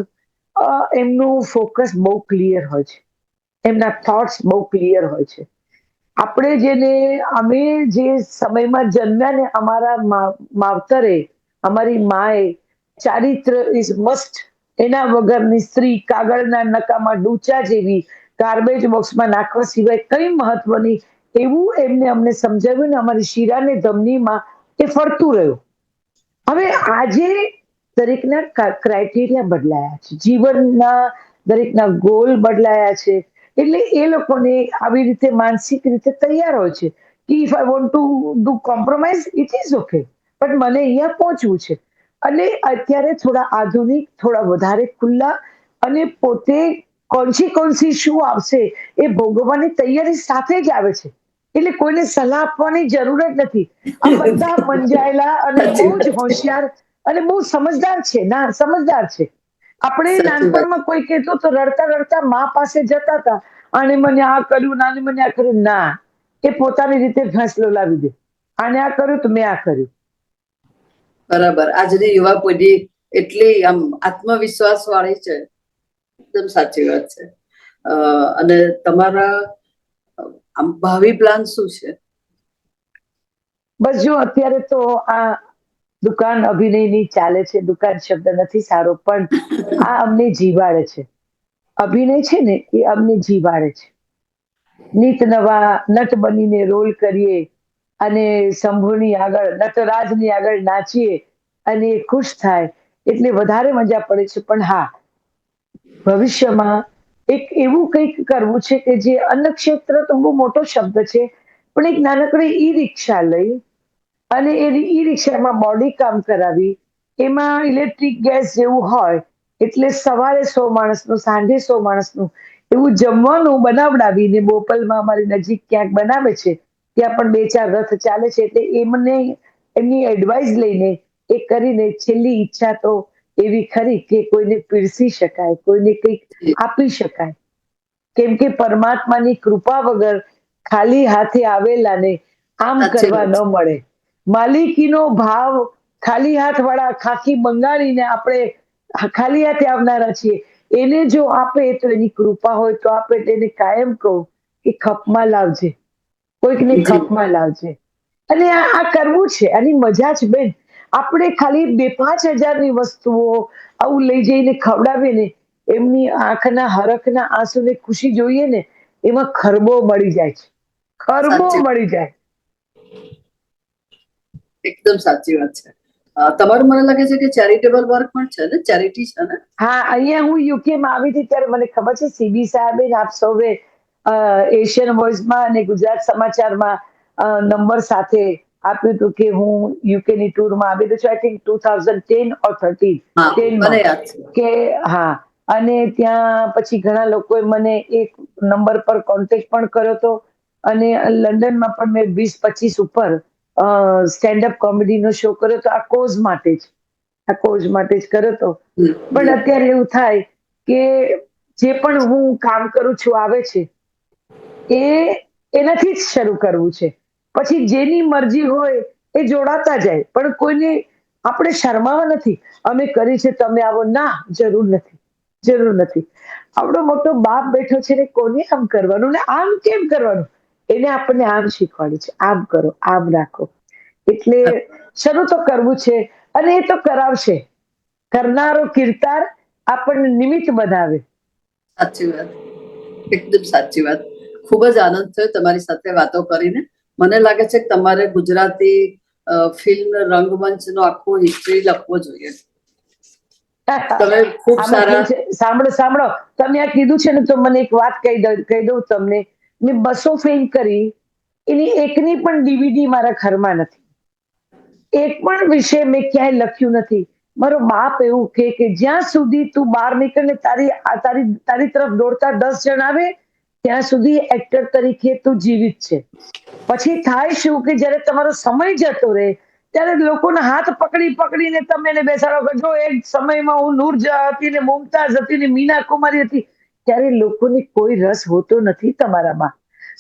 એમનું ફોકસ બહુ ક્લિયર હોય છે, એમના થોટ્સ બહુ ક્લિયર હોય છે. આપણે અમે જે સમયમાં જન્મ્યા ને અમારા માવતરે, અમારી માએ ચારિત્ર ઇઝ મસ્ટ, એના વગરની સ્ત્રી કાગળના નકામાં ડૂચા જેવી, ગાર્બેજ બોક્સમાં નાખવા સિવાય કઈ મહત્વની, એવું એમને અમને સમજાવ્યું ને અમારી શીરાને ધમનીમાં એ ફરતું રહ્યું. હવે આજે દરેકના ક્રાઇટેરિયા બદલાયા છે, જીવનના દરેકના ગોલ બદલાયા છે. એટલે એ લોકોને આવી રીતે માનસિક રીતે તૈયાર હોય છે કે if I want to do compromise it is okay, પણ મને અહીંયા પહોંચવું છે. અને અત્યારે થોડા આધુનિક, થોડા વધારે ખુલ્લા, અને પોતે કોન્સિક્વન્સી શું આવશે એ ભોગવવાની તૈયારી સાથે જ આવે છે. એટલે કોઈને સલાહ આપવાની જરૂર જ નથી. આ બધા મંજાયેલા અને બહુ જ હોશિયાર અને બહુ સમજદાર છે. ના, સમજદાર છે. આપણે સાચી વાત. નાનપણમાં કોઈ કહેતો તો રડતા રડતા મા પાસે જતા હતા, આને મને આ કર્યું, નાને મને આ કર્યું. ના, એ પોતાની રીતે ફેંસલો લાવી દે, આને આ કર્યું તો મેં આ કર્યું. બરાબર. આજની યુવા પેઢી એટલી આમ આત્મવિશ્વાસ વાળી છે. એકદમ સાચી વાત છે. અને તમારા આમ ભાવિ પ્લાન શું છે? બસ જો અત્યારે તો આ દુકાન અભિનયની ચાલે છે. દુકાન શબ્દ નથી સારો, પણ આ અમને જીવાડે છે. અભિનય છે ને એ અમને જીવાડે છે. નીત નવા નટ બનીને રોલ કરીએ અને શંભુની આગળ, નટરાજની આગળ નાચીએ અને એ ખુશ થાય એટલે વધારે મજા પડે છે. પણ હા, ભવિષ્યમાં એક એવું કંઈક કરવું છે કે જે અન્ન ક્ષેત્ર તો બહુ મોટો શબ્દ છે, પણ એક નાનકડી ઈ રિક્ષા લઈ અને એ ઈ રિક્ષામાં બોડી કામ કરાવી, એમાં ઇલેક્ટ્રિક ગેસ જેવું હોય, એટલે સવારે 100 માણસનું, સાંજે 100 માણસનું એવું જમવાનું બનાવડાવીને બોપલમાં અમારી નજીક ક્યાંક બનાવે છે. ત્યાં પણ 2-4 રથ ચાલે છે. એટલે એમને એમની એડવાઇસ લઈને એ કરીને છેલ્લી ઈચ્છા તો એવી ખરી કે કોઈને પીરસી શકાય, કોઈને કંઈક આપી શકાય. કેમ કે પરમાત્માની કૃપા વગર ખાલી હાથે આવેલાને આમ સાચી કરવા વાત ન છે. મળે. માલિકીનો ભાવ ખાલી હાથવાળા ખાખી બંગાળીને આપણે ખાલી હાથે આવનારા છીએ. એને જો આપે તો એની કૃપા હોય તો આપે. તેને કાયમ કહું કે ખપમાં લાવજે, કોઈકને જી. ખપમાં લાવજે. અને આ કરવું છે, આની મજા જ બેન. આપણે ખાલી 2-5 હજારની વસ્તુઓ આવું લઈ જઈને ખવડાવીએ ને, એમની આંખના હરખના આંસુને ખુશી જોઈએ ને, એમાં ખરબો મળી જાય છે. ખરબો સાચી, મળી જાય. એકદમ સાચી વાત છે. તમારું મને લાગે છે કે ચેરિટેબલ વર્ક પણ છે ને, ચેરિટી છે ને? હા, અહીંયા હું યુકેમાં આવી હતી ત્યારે મને ખબર છે સીબી સાહેબે ને આપ સૌએ એશિયન વોઇસમાં અને ગુજરાત સમાચારમાં નંબર સાથે આપ્યું હતું કે હું યુકેની ટૂરમાં આવેલું છું. આઈ થિંક 2010 ઓર 13 હા, 10 મને માં યાદ છે. કે હા. અને ત્યાં પછી ઘણા લોકોએ મને એક નંબર પર કોન્ટેક્ટ પણ કર્યો હતો. અને લંડનમાં પણ મેં 20-25 ઉપર સ્ટેન્ડઅપ કોમેડીનો શો કર્યો હતો. આ કોઝ માટે જ, આ કોઝ માટે જ કર્યો હતો. પણ જી. અત્યારે એવું થાય કે જે પણ હું કામ કરું છું આવે છે, એ એનાથી જ શરૂ કરવું છે. પછી જેની મરજી હોય એ જોડાતા જાય, પણ કોઈને આપણે શરમાવા નથી. અમે કરી છે તમે આવો. ના, જરૂર નથી, જરૂર નથી. આપણો મોટો બાપ બેઠો છે ને, કોને આમ કરવાનું ને આમ કેમ કરવાનું, એને આપણને આમ શીખવાડ્યું છે. આમ કરો, આમ રાખો. એટલે શરૂ તો કરવું છે અને એ તો કરાવશે. કરનારો કિરદાર આપણને નિમિત્ત બનાવે. સાચી વાત, એકદમ સાચી વાત. ખૂબ જ આનંદ થયો તમારી સાથે વાતો કરીને. મને લાગે છે કે તમારે ગુજરાતી ફિલ્મ રંગમંચનો આખો હિસ્ટ્રી લખવો જોઈએ. તમે ખૂબ આમાં સારા. કેવું છે, સાંભળો સાંભળો, તમે આ કીધું છે ને તો મને એક વાત કહી દઉં તમને. મેં 200 ફિલ્મ કરી, એની એકની પણ ડીવીડી મારા ઘરમાં નથી. એક પણ વિષય મેં ક્યાંય લખ્યું નથી. મારો બાપ એવું કે જ્યાં સુધી તું બહાર નીકળે ને તારી તરફ દોડતા 10 જણ આવે, ત્યાં સુધી એક્ટર તરીકે તું જીવિત છે. પછી થાય શું કે જ્યારે તમારો સમય જતો રહે, ત્યારે લોકોના હાથ પકડી પકડીને તમે એને બેસાડો કે જો એક સમયમાં હું નૂરજહાં હતી ને મુમતાઝ હતી ને મીના કુમારી હતી. ત્યારે લોકોને કોઈ રસ હોતો નથી તમારામાં.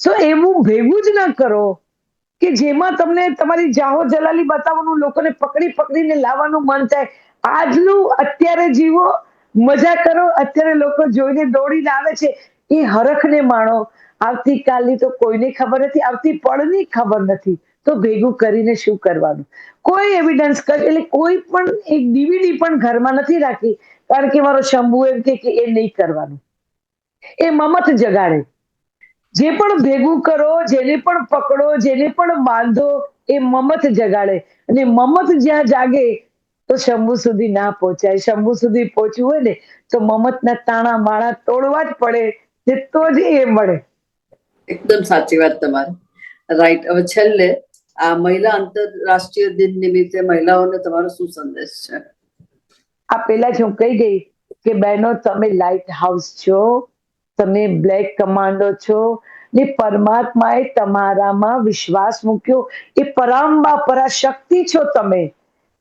સો એવું ભેગું જ ન કરો કે જેમાં તમને તમારી જાહો જલાલી બતાવવાનું, લોકોને પકડી પકડીને લાવવાનું મન થાય. આજનું અત્યારે જીવો, મજા કરો. અત્યારે લોકો જોઈને દોડીને આવે છે, એ હરખને માણો. આવતીકાલની તો કોઈને ખબર નથી, આવતી પળની ખબર નથી. તો ભેગું કરીને શું કરવાનું? કોઈ એવિડન્સ એટલે કોઈ પણ એક ડીવીડી પણ ઘરમાં નથી રાખી, કારણ કે મારો શંભુ એમ કે એ નહીં કરવાનું. એ મમત જગાડે. જે પણ ભેગું કરો, જેને પણ પકડો, જેને પણ બાંધો, એ મમત જગાડે, અને મમત જ્યાં જાગે તો શંભુ સુધી ના પહોંચાય. શંભુ સુધી પહોંચવું હોય ને તો મમતના તાણા માળા તોડવા જ પડે, ને તો જ એ મળે. એકદમ સાચી વાત તમારી. રાઈટ. હવે છેલ્લે આ મહિલા આંતરરાષ્ટ્રીય દિન નિમિત્તે મહિલાઓને તમારો શું સંદેશ છે? આ પેલા જ હું કહી ગઈ કે બહેનો, તમે લાઇટ હાઉસ છો, તમે બ્લેક કમાન્ડો છો, ને પરમાત્માએ તમારામાં વિશ્વાસ મૂક્યો, એ પરાંબા પરાશક્તિ છો તમે.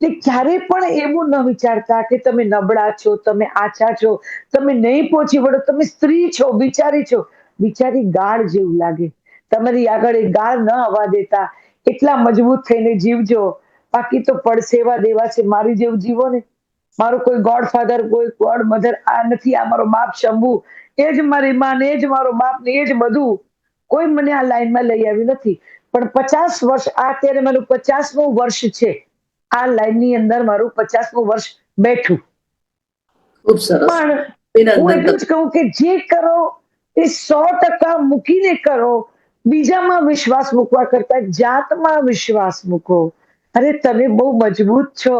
ને ક્યારે પણ એવું ન વિચારતા કે તમે નબળા છો, તમે આછા છો, તમે નહીં પહોંચી વળો, તમે સ્ત્રી છો, બિચારી છો. બિચારી ગાળ જેવું લાગે, તમારી આગળ એ ગાળ ન આવવા દેતા, એટલા મજબૂત થઈને જીવજો. બાકી તો પડસેવા દેવા છે, મારી જેવું જીવો ને. મારો કોઈ ગોડ ફાધર, કોઈ ગોડ મધર આ નથી, આ મારો બાપ શંભુ, એ જ મારી માં, ને એ જ મારો બાપ, ને એ જ બધું. કોઈ મને આ લાઈનમાં લઈ આવ્યું નથી. પણ 50 વર્ષ, આ અત્યારે મારું 50મું વર્ષ છે. આ લાઈનની અંદર મારું 50મું વર્ષ બેઠું. ખૂબ સરસ. પણ હું અભિનંદન. એટલું જ કહું કે જે કરો એ 100% મૂકીને કરો. બીજામાં વિશ્વાસ મૂકવા કરતા જાતમાં વિશ્વાસ મૂકો. અરે તમે બહુ મજબૂત છો,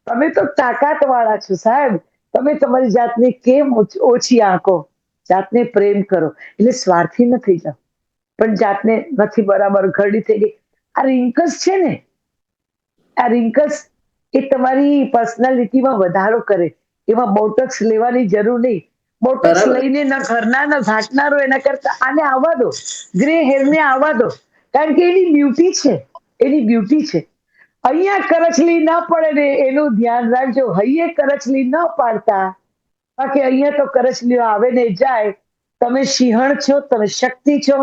તમે તો તાકાત વાળા છો સાહેબ. તમે તમારી જાતને કેમ ઓછી આંકો? જાતને પ્રેમ કરો, એટલે સ્વાર્થી ન થઈ જાઓ. પણ જાતને નથી બરાબર, ઘરડી થઈ ગઈ, આ રિંકલ્સ છે ને, આ રિંકલ્સ એ તમારી પર્સનાલિટીમાં વધારો કરે. એમાં બોટક્સ લેવાની જરૂર નહીં. બોટક્સ બરાબર. લઈને ના ઘરના ના ઘાટનારો, એના કરતા આને આવવા દો, ગ્રે હેર ને આવવા દો. કારણ કે એની બ્યુટી છે, એની બ્યુટી છે. અહીંયા કરચલી ના પડે ને એનું ધ્યાન રાખજો. હૈયે કરચલી ન પાડતા, બાકી અહીંયા તો કરચલીઓ આવે ને જાય. તમે સિંહણ છો, તમે શક્તિ છો.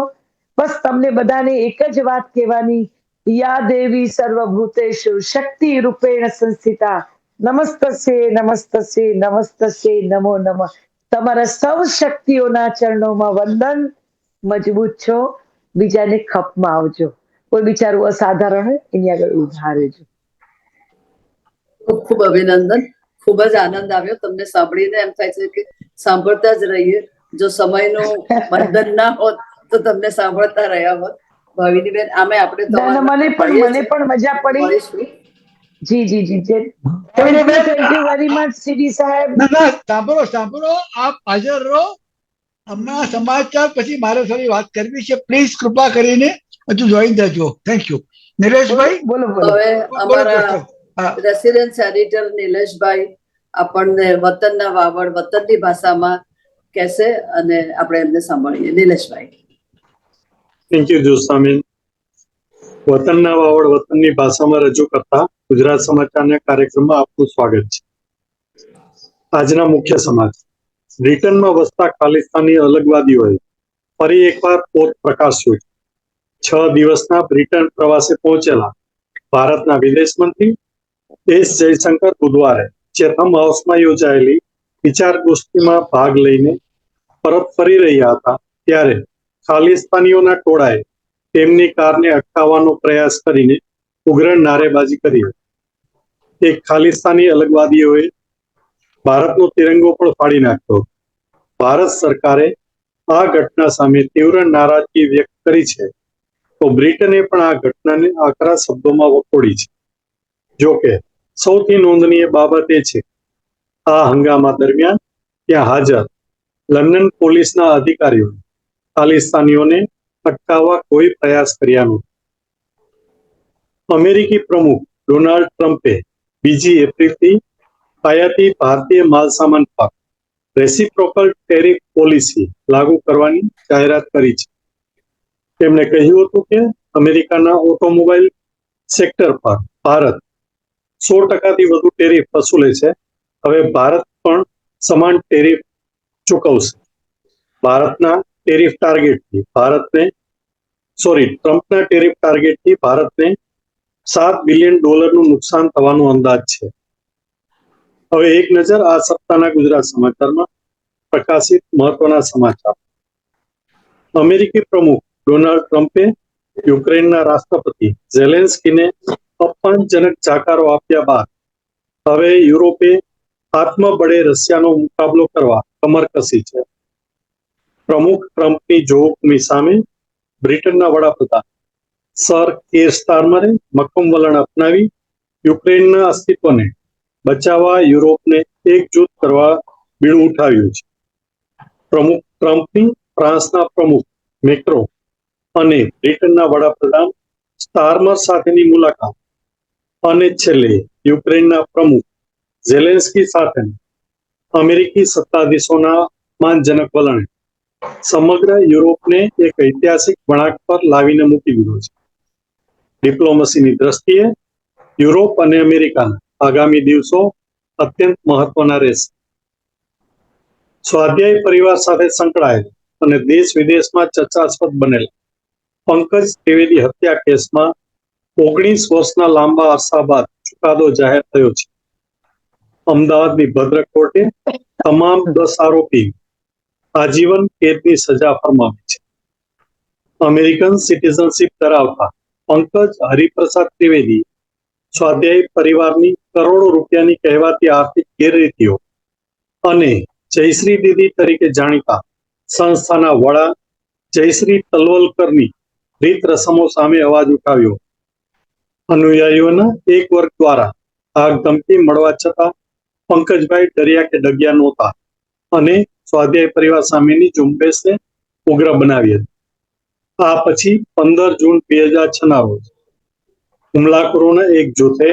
બસ તમને બધાને એક જ વાત કહેવાની, યા દેવી સર્વભૂતેષુ શક્તિ રૂપેણ સંસ્થિતા, નમસ્તસ્ય નમસ્તસ્ય નમસ્તસ્ય નમો નમઃ. તમારા સૌ શક્તિઓના ચરણોમાં વંદન. મજબૂત છો, બીજાને ખપમાં આવજો. કોઈ બિચારું અસાધારણ હોય એની આગળ ઉભા રહેજો. ખૂબ ખૂબ અભિનંદન. ખૂબ જ આનંદ આવ્યો તમને સાંભળીને. એમ થાય છે કે સાંભળતા જ રહીએ. જો સમયનું બંધન ના હોત તો તમને સાંભળતા રહ્યા હોત. ભાવિની બેન, આમે આપણે ના, ના, મને પણ મજા પડી. મળીશું. જી જી જી જી. થેન્ક યુ વેરી મચ સીડી સાહેબ. ના ના, સાંભળો સાંભળો, આપ હાજર રહો. હમણાં સમાચાર પછી મારે થોડી વાત કરવી છે. પ્લીઝ કૃપા કરીને હજુ જોઈન થજો. Thank you. નિલેશભાઈ, બોલો બોલો. હવે બોલો અમારા ડોક્ટર. હા, રેસિડેન્સ એડિટર નિલેશભાઈ આપણને વતનના વાવડ વતનની ભાષામાં કહેશે અને આપણે એમને સાંભળીએ. નિલેશભાઈ. Thank you જોસામીન. વતનના વાવડ વતનની ભાષામાં રજૂ કરતા ગુજરાત સમાચારના કાર્યક્રમમાં આપનું સ્વાગત છે. આજના મુખ્ય સમાચાર. બ્રિટનમાં વસતા ખાલિસ્તાની અલગવાદીઓએ ફરી એકવાર પોત પ્રકાશ્યો છે. 6 દિવસના બ્રિટન પ્રવાસે પહોંચેલા ભારતના વિદેશ મંત્રી એસ જયશંકર બુધવારે ચેથમ હાઉસમાં યોજાયેલી વિચાર ગોષ્ઠીમાં ભાગ લઈને પરત ફરી રહ્યા હતા, ત્યારે ખાલિસ્તાનીઓના ટોળાએ તેમની કારને અટકાવવાનો પ્રયાસ કરીને ઉગ્ર નારેબાજી કરી હતી. એક ખાલિસ્તાની અલગવાદીઓએ ભારતનો તિરંગો પણ ફાડી નાખ્યો. ભારત સરકારે આ ઘટના સામે તીવ્ર નારાજગી વ્યક્ત કરી છે, તો બ્રિટને પણ આ ઘટનાને આકરા શબ્દોમાં વખોડી છે. જોકે સૌથી નોંધનીય બાબત એ છે, આ હંગામા દરમિયાન ત્યાં હાજર લંડન પોલીસના અધિકારીઓએ ખાલિસ્તાનીઓને અટકાવવા કોઈ પ્રયાસ કર્યા નથી. અમેરિકી પ્રમુખ ડોનાલ્ડ ટ્રમ્પે 2 એપ્રિલથી આયાતી ભારતીય માલસામાન પર રેસિપ્રોકલ ટેરિફ પોલિસી લાગુ કરવાની જાહેરાત કરી છે. તેમણે કહ્યું હતું કે અમેરિકાના ઓટોમોબાઈલ સેક્ટર પર ભારત 100%થી વધુ ટેરિફ વસૂલે છે. હવે ભારત પણ સમાન ટેરિફ ચૂકવશે. ટ્રમ્પના ટેરિફ ટાર્ગેટથી ભારતને $7 બિલિયન નુકસાન થવાનો અંદાજ છે. હવે એક નજર આ સપ્તાહના ગુજરાત સમાચારમાં પ્રકાશિત મહત્વના સમાચાર. અમેરિકી પ્રમુખ ડોનાલ્ડ ટ્રમ્પે યુક્રેનના રાષ્ટ્રપતિ ઝેલેન્સ્કીને અપમાનજનક જાકારો આપ્યા બાદ હવે યુરોપે આત્મબળે રશિયાનો મુકાબલો કરવા કમર કસી છે. પ્રમુખ ટ્રમ્પની જોહુકમી સામે બ્રિટનના વડાપ્રધાન સર કીર સ્ટારમરે મક્કમ વલણ અપનાવી યુક્રેનના અસ્તિત્વને બચાવવા યુરોપને એકજૂથ કરવા બીડું ઉઠાવ્યું છે. પ્રમુખ ટ્રમ્પની ફ્રાન્સના પ્રમુખ મેક્રો અને બ્રિટનના વડાપ્રધાન સ્ટારમર સાથેની મુલાકાત અને છેલ્લે યુક્રેનના પ્રમુખ ઝેલેન્સ્કી સાથેની અમેરિકી સત્તાધીશોના માનજનક વલણે સમગ્ર યુરોપને એક ઐતિહાસિક વળાંક પર લાવીને મૂકી દીધો છે. ડિપ્લોમસીની દ્રષ્ટિએ યુરોપ અને અમેરિકાના આગામી દિવસો અત્યંત મહત્વના રહેશે. સ્વાધ્યાય પરિવાર સાથે સંકળાયેલ અને દેશ વિદેશમાં ચર્ચાસ્પદ બનેલા પંકજ ત્રિવેદી હત્યા કેસમાં 19 વર્ષના લાંબા અરસા બાદ ચુકાદો જાહેર થયો છે. અમદાવાદની ભદ્ર કોર્ટે તમામ 10 આરોપી આજીવન કેદની સજા ફરમાવી છે. અમેરિકન સિટીઝનશીપ ધરાવતા પંકજ હરિપ્રસાદ ત્રિવેદી સ્વાધ્યાય પરિવારની કરોડો રૂપિયાની કહેવાતી આર્થિક ગેરરીતિઓ અને જયશ્રી દીદી તરીકે જાણીતા સંસ્થાના વડા જયશ્રી તલવલકરની રીત રસમો સામે અવાજ ઉઠાવ્યો. અનુયાયીઓના એક વર્ગ દ્વારા આગ ધમકી મળવા છતાં પંકજભાઈ ડર્યા કે ડગ્યા નહોતા અને સ્વાધ્યાય પરિવાર સામેની ઝુંબેશને ઉગ્ર બનાવી હતી. આ પછી 15 જૂન 2006ના રોજ હુમલાખોરોના એક જૂથે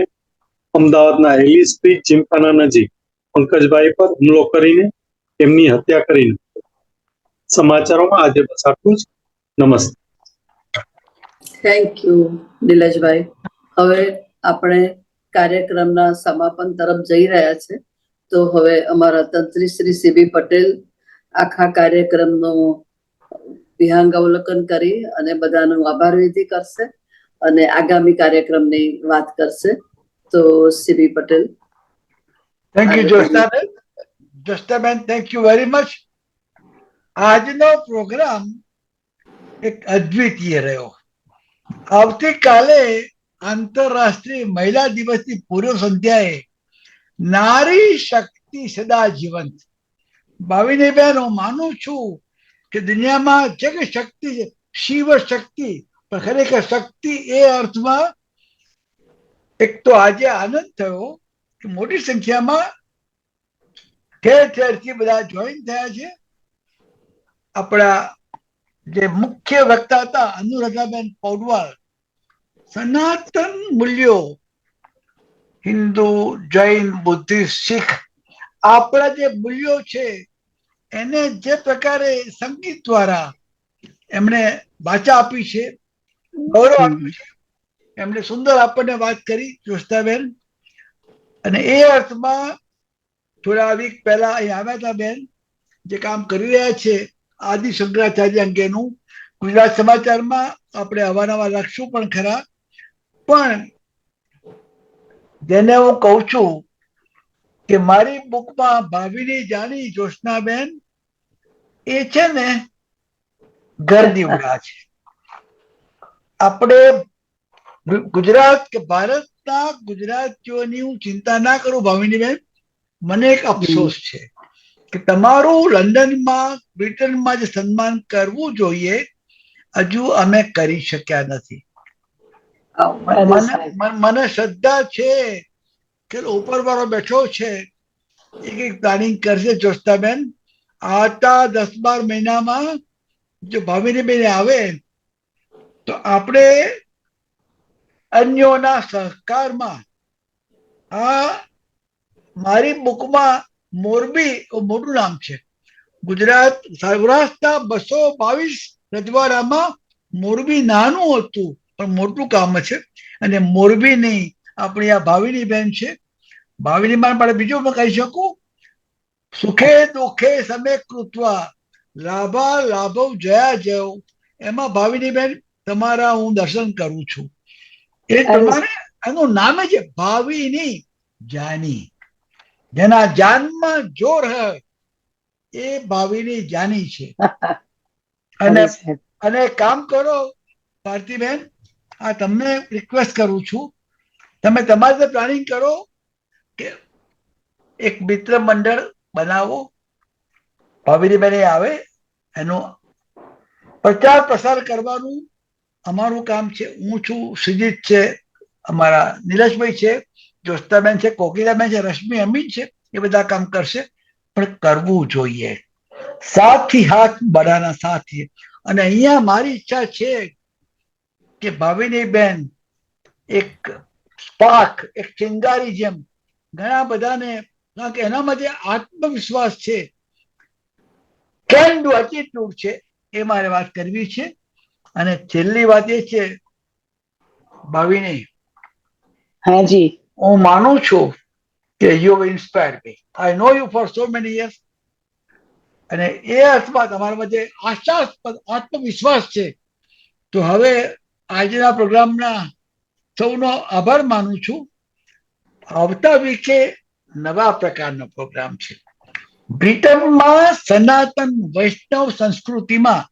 અમદાવાદના એલિસ બ્રિજ જીમખાના નજીક પંકજભાઈ પર હુમલો કરીને તેમની હત્યા કરી નાખી. સમાચારોમાં આજે બસ આટલું જ. નમસ્તે. થેન્ક યુ નિલેશભાઈ. હવે આપણે કાર્યક્રમના સમાપન તરફ જઈ રહ્યા છે. તો હવે અમારા તંત્રી શ્રી સીબી પટેલ આખા કાર્યક્રમનું વિહંગાવલોકન કરી અને બધાનો આભાર વિધિ કરશે અને આગામી કાર્યક્રમની વાત કરશે. તો CB Patel. Thank you Jyotsnaben. Jyotsnaben, thank you very much. આજનો પ્રોગ્રામ એક અદ્વિતીય રહ્યો. આવતીકાલે આંતરરાષ્ટ્રીય મહિલા દિવસની પૂર્વ સંધ્યાએ નારી શક્તિ સદા જીવંત. ભાવિનીબેન, હું માનું છું કે દુનિયામાં છે કે શક્તિ છે, શિવ શક્તિ, પણ ખરેખર શક્તિ એ અર્થમાં એક તો આજે આનંદ થયો કે મોટી સંખ્યામાં ઠેર ઠેરથી બધા જોઈન થયા છે. આપણા જે મુખ્ય વક્તા હતા અનુરાધાબેન પૌડવાલ, સનાતન મૂલ્યો હિન્દુ, જૈન, બુદ્ધિસ્ટ, શીખ, આપણા જે મૂલ્યો છે એને જે પ્રકારે સંગીત દ્વારા એમણે વાચા આપી છે, ગૌરવ આપ્યું છે, એમણે સુંદર આપણને વાત કરી જ્યોત્સનાબેન. અને એ અર્થમાં થોડા વીક પહેલા અહીં આવ્યા હતા બેન, જે કામ કરી રહ્યા છે આદિ શંકરાચાર્ય અંગેનું. ગુજરાત સમાચારમાં આપણે અવારનવાર લખશું પણ ખરા, પણ જેને હું કહું છું કે મારી બુકમાં ભાવિની જાણી જ્યોત્સનાબેન એ છે ને ઘર દીવડા છે. આપણે ગુજરાત કે ભારતના ગુજરાતીઓની હું ચિંતા ના કરું ભાવિનીબેન, મને એક અફસોસ છે કે તમારું લંડનમાં, બ્રિટનમાં જે સન્માન કરવું જોઈએ હજુ અમે કરી શક્યા નથી. મને શ્રદ્ધા છે કે ઉપરવાળો બેઠો છે એ કંઈક પ્લાનિંગ કરશે જ્યોત્સનાબેન. આવતા 10-12 મહિનામાં જો ભાવિનીબેન આવે તો આપણે અન્યોના સહકારમાં આ મારી બુકમાં મોરબી મોટું નામ છે. ગુજરાત સૌરાષ્ટ્રના 222 રજવાડામાં મોરબી નાનું હતું પણ મોટું કામ છે. અને મોરબીની આપણી આ ભાવિની બેન છે. ભાવિની બેન માટે બીજું હું કહી શકું, સુખે દુઃખે સમે કૃત્વા લાભા લાભવ જયા જયો, એમાં ભાવિની બેન તમારા હું દર્શન કરું છું. એ પ્રમાણે એનું નામ છે ભાવિની જાની. જેના જાનમાં જોર હે એ ભાવિની જાની છે. અને કામ કરો ભારતીબેન, આ તમને રિક્વેસ્ટ કરું છું, તમે તમારી પ્લાનિંગ કરો કે એક મિત્ર મંડળ બનાવો, ભાવિનીબેન આવે, એનો પ્રચાર પ્રસાર કરવાનું અમારું કામ છે, હું છું, સુજીત છે, અમારા નિલેશભાઈ છે, જ્યોત્સનાબેન છે, કોકિલાબેન છે, રશ્મિ અમીન છે, એ બધા કામ કરશે, પણ કરવું જોઈએ સાથથી હાથ બડાના સાથી. અને અહીંયા મારી ઈચ્છા છે કે ભાવિની બેન એક સ્પાર્ક, એક ચિંગારી જેમ ઘણા બધાને, કારણ કે એનામાં જે આત્મવિશ્વાસ છે, કેન ડુ એટીટ્યુડ છે, એ મારે વાત કરવી છે. અને છેલ્લી વાત એ છે ભાવિની, હાજી, હું માનું છું કે you inspire me. I know you for so many years. અને એ અર્થમાં તમારામાં જે આશાસ્પદ આત્મવિશ્વાસ છે, તો હવે આજના પ્રોગ્રામના સૌનો આભાર માનું છું. આવતા વીકે નવા પ્રકારનો પ્રોગ્રામ છે. બ્રિટનમાં સનાતન વૈષ્ણવ સંસ્કૃતિમાં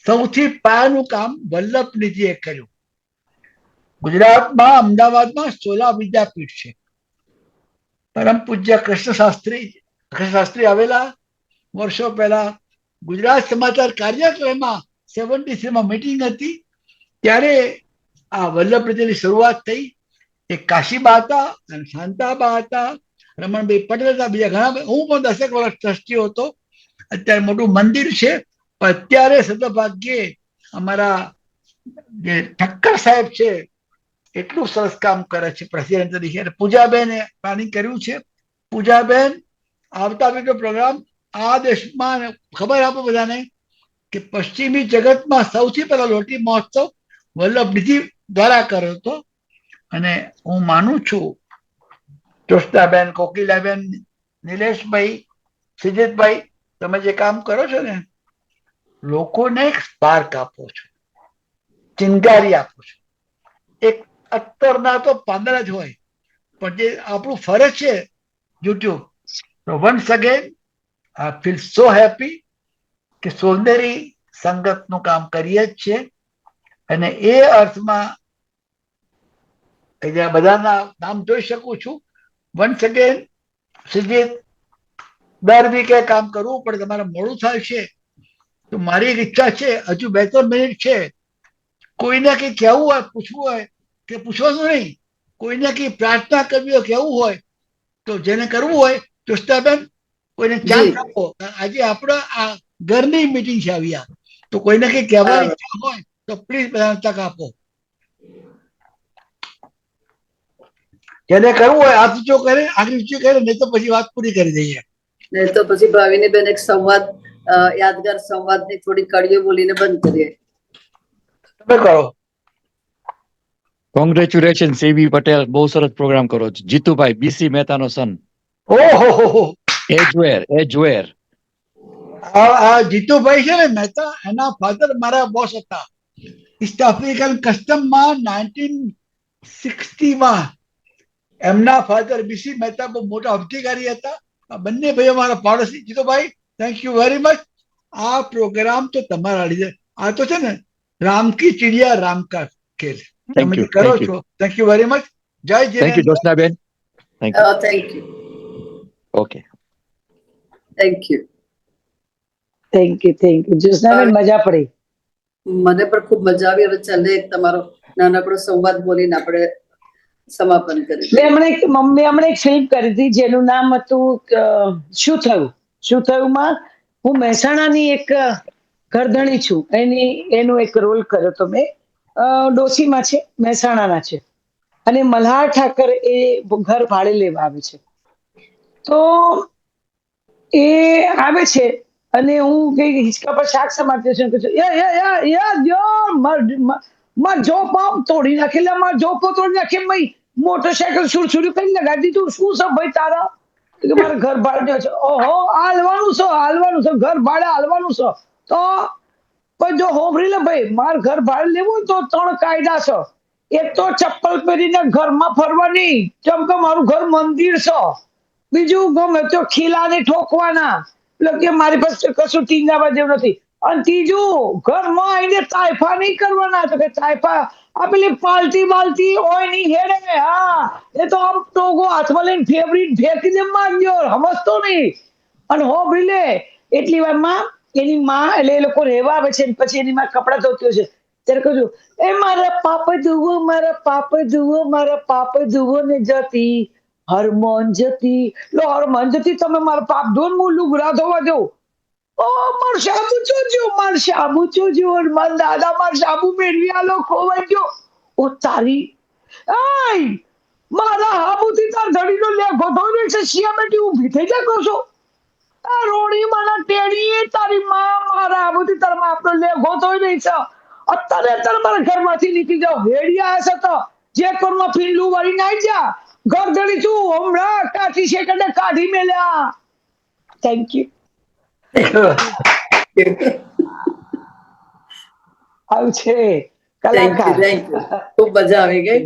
સૌથી પાયાનું કામ વલ્લભનિધિએ કર્યું. ગુજરાતમાં અમદાવાદમાં સોલા વિદ્યાપીઠ છે. પરમ પૂજ્ય કૃષ્ણ શાસ્ત્રી આવેલા વર્ષો પહેલા ગુજરાત સમાચાર કાર્યક્રમમાં 73 મીટિંગ હતી, ત્યારે આ વલ્લભનિધિની શરૂઆત થઈ. એક કાશીબા હતા અને શાંતાબા હતા, રમણભાઈ પટેલ હતા, બીજા ઘણા. હું પણ 10 વર્ષ ટ્રસ્ટી હતો. અત્યારે મોટું મંદિર છે, પણ અત્યારે સદભાગ્યે અમારા જે ઠક્કર સાહેબ છે એટલું સરસ કામ કરે છે પ્રેસિડેન્ટ તરીકે. પૂજાબેને પ્લાનિંગ કર્યું છે. પૂજાબેન, આવતા વીકનો પ્રોગ્રામ આ દેશમાં ખબર આપો બધાને કે પશ્ચિમી જગતમાં સૌથી પહેલા લોટી મહોત્સવ વલ્લભનિધિ દ્વારા કર્યો હતો. અને હું માનું છું જ્યોત્સનાબેન, કોકિલાબેન, નિલેશભાઈ, સુજીતભાઈ, તમે જે કામ કરો છો ને, લોકોને એક સ્પાર્ક આપો છો, ચિનગારી આપો છો. એક અત્તરના તો પાંદડા જ હોય, પણ જે આપણું ફરજ છે યુટ્યુબ. તો once again I feel so happy કે સોનેરી સંગતનું કામ કરીએ જ છે. અને એ અર્થમાં બધાના નામ જોઈ શકું છું. વન્સ અગેન સુજીત, દર વીકે કામ કરવું પણ તમારે મોડું થાય છે, તો મારી એક ઈચ્છા છે, હજુ 2-3 મિનિટ છે. કોઈને કઈ કહેવું હોય, પૂછવું હોય કે પૂછવાનું નહીં, કોઈને કઈ પ્રાર્થના કરવી હોય, કહેવું હોય, તો જેને કરવું હોય જ્યોત્સનાબેન કોઈને ચાન્સ આપો. આજે આપણા આ ઘરની મીટિંગ છે આવ્યા, તો કોઈને કઈ કહેવાની ઈચ્છા હોય તો પ્લીઝ બધાને તક આપો. જેને કરવું હોય હાથ ઊંચો કરે, આગળ ઊંચી કરે, નહીં તો પછી વાત પૂરી કરી દઈએ. નહીં તો પછી ભાવિની બેન એક સંવાદ, યાદગાર સંવાદની થોડી કડીઓ બોલીને બંધ કરીએ. તમે કરો. કોંગ્રેચ્યુલેશન સીબી પટેલ, બહુ સરસ પ્રોગ્રામ કરો છો. જીતુભાઈ, બીસી મહેતાનો સન. ઓહો, એજવેર. આ જીતુભાઈ છે ને મહેતા, એના ફાધર મારા બોસ હતા ઈસ્ટ આફ્રિકન કસ્ટમમાં 1960માં. એમના ફાધર બીસી મહેતા બહુ મોટા અધિકારી હતા. આ બંને ભાઈઓ મારા પાડોશી. Jitubhai, thank you very much. આ પ્રોગ્રામ તો તમારા લીધે. આ તો છે ને રામ કી ચિડિયા રામ કા ખેલ. તમે જે કરો છો, થેન્ક યુ વેરી મચ. જય thank you Jyotsnaben. Thank you. Okay, thank you. Thank you. Jyotsnaben, મજા પડી. મને પણ ખૂબ મજા આવી. હવે ચાલે એક તમારો નાનકડો સંવાદ બોલીને આપણે સમાપન કરીએ. મેં હમણાં એક ફિલ્મ કરી હતી જેનું નામ હતું શું થયું. શું થયુંમાં હું મહેસાણાની એક ઘરધણી છું, એનો એક રોલ કર્યો તો મેં. ડોશીમાં છે, મહેસાણાના છે, અને મલ્હાર ઠાકર એ ઘર ભાડે લેવા આવે છે. તો એ આવે છે અને હું કઈ હિંચકા પર શાક સમારતી છું, માર જોપ તોડી નાખી, લે માર જોપો તોડી નાખી. ભાઈ મોટરસાયકલ સુરસુરી કરી લગાડી દીધું. શું છે ભાઈ તારા? મારે ઘર ભાડે છે. ઓહો, હાલવાનું છે, ઘર ભાડે હાલવાનું છે. તો પણ જો હોભરી લે ભાઈ, માર ઘર ભાડે લેવું તો 3 કાયદા છે. એક તો ચપ્પલ પહેરીને ઘરમાં ફરવાની, કેમ કે મારું ઘર મંદિર છે. બીજું, ગમે તો ખીલાને ઠોકવાના, એટલે કે મારી પાસે કશું ટીંગાવા જેવું નથી. અને ત્રીજું, ઘરમાં આવીને તાયફા નહીં કરવાના. તો કે તાયફા આ પેલી પાલતી બાલતી હોય નહીં હેડે. હા, એ તો આમ ટોગો હાથમાં લઈને ફેંકી દે, મારજો, સમજતો નહીં. અને હોભરી લે એટલી વારમાં એની માં, એટલે એ લોકો રહેવા આવે છે, પછી એની માં કપડા ધોતી છે. ત્યારે કહું છું, એ મારા પાપ જુઓ, મારા પાપ જુઓ, મારા પાપ જુઓ ને જતી હરમોન જતી. લો હરમોન જતી, તમે મારા પાપ ધોન હું લુગડા ધોવા દઉં. ઓ માર સાબુ ચોજો, માર સાબુ ચોજો, માર દાદા માર સાબુ મેળવી આલો, ખોવાઈ ગયો. ઓ તારી એય મારા હાબુથી તાર ધડીનો લેખો ધોઈ છે, શિયામેટી ઊભી થઈ જાય કહો છો. આ રોણી માના ટેણી, તારી માં મારા હાબુથી તાર બાપનો લેખો ધોઈ રહી છે. અત્યારે મારા ઘરમાંથી નીકળી જાવ, વેડિયા હશે તો જે કોરમાં પીંડલું વાળી નાઈ જા. ઘર ધડી છું હમણાં કાઠી સેકન્ડે કાઢી મેલ્યા. Thank you. આવું છે કલાકાર. Thank you. ખૂબ મજા આવી ગઈ.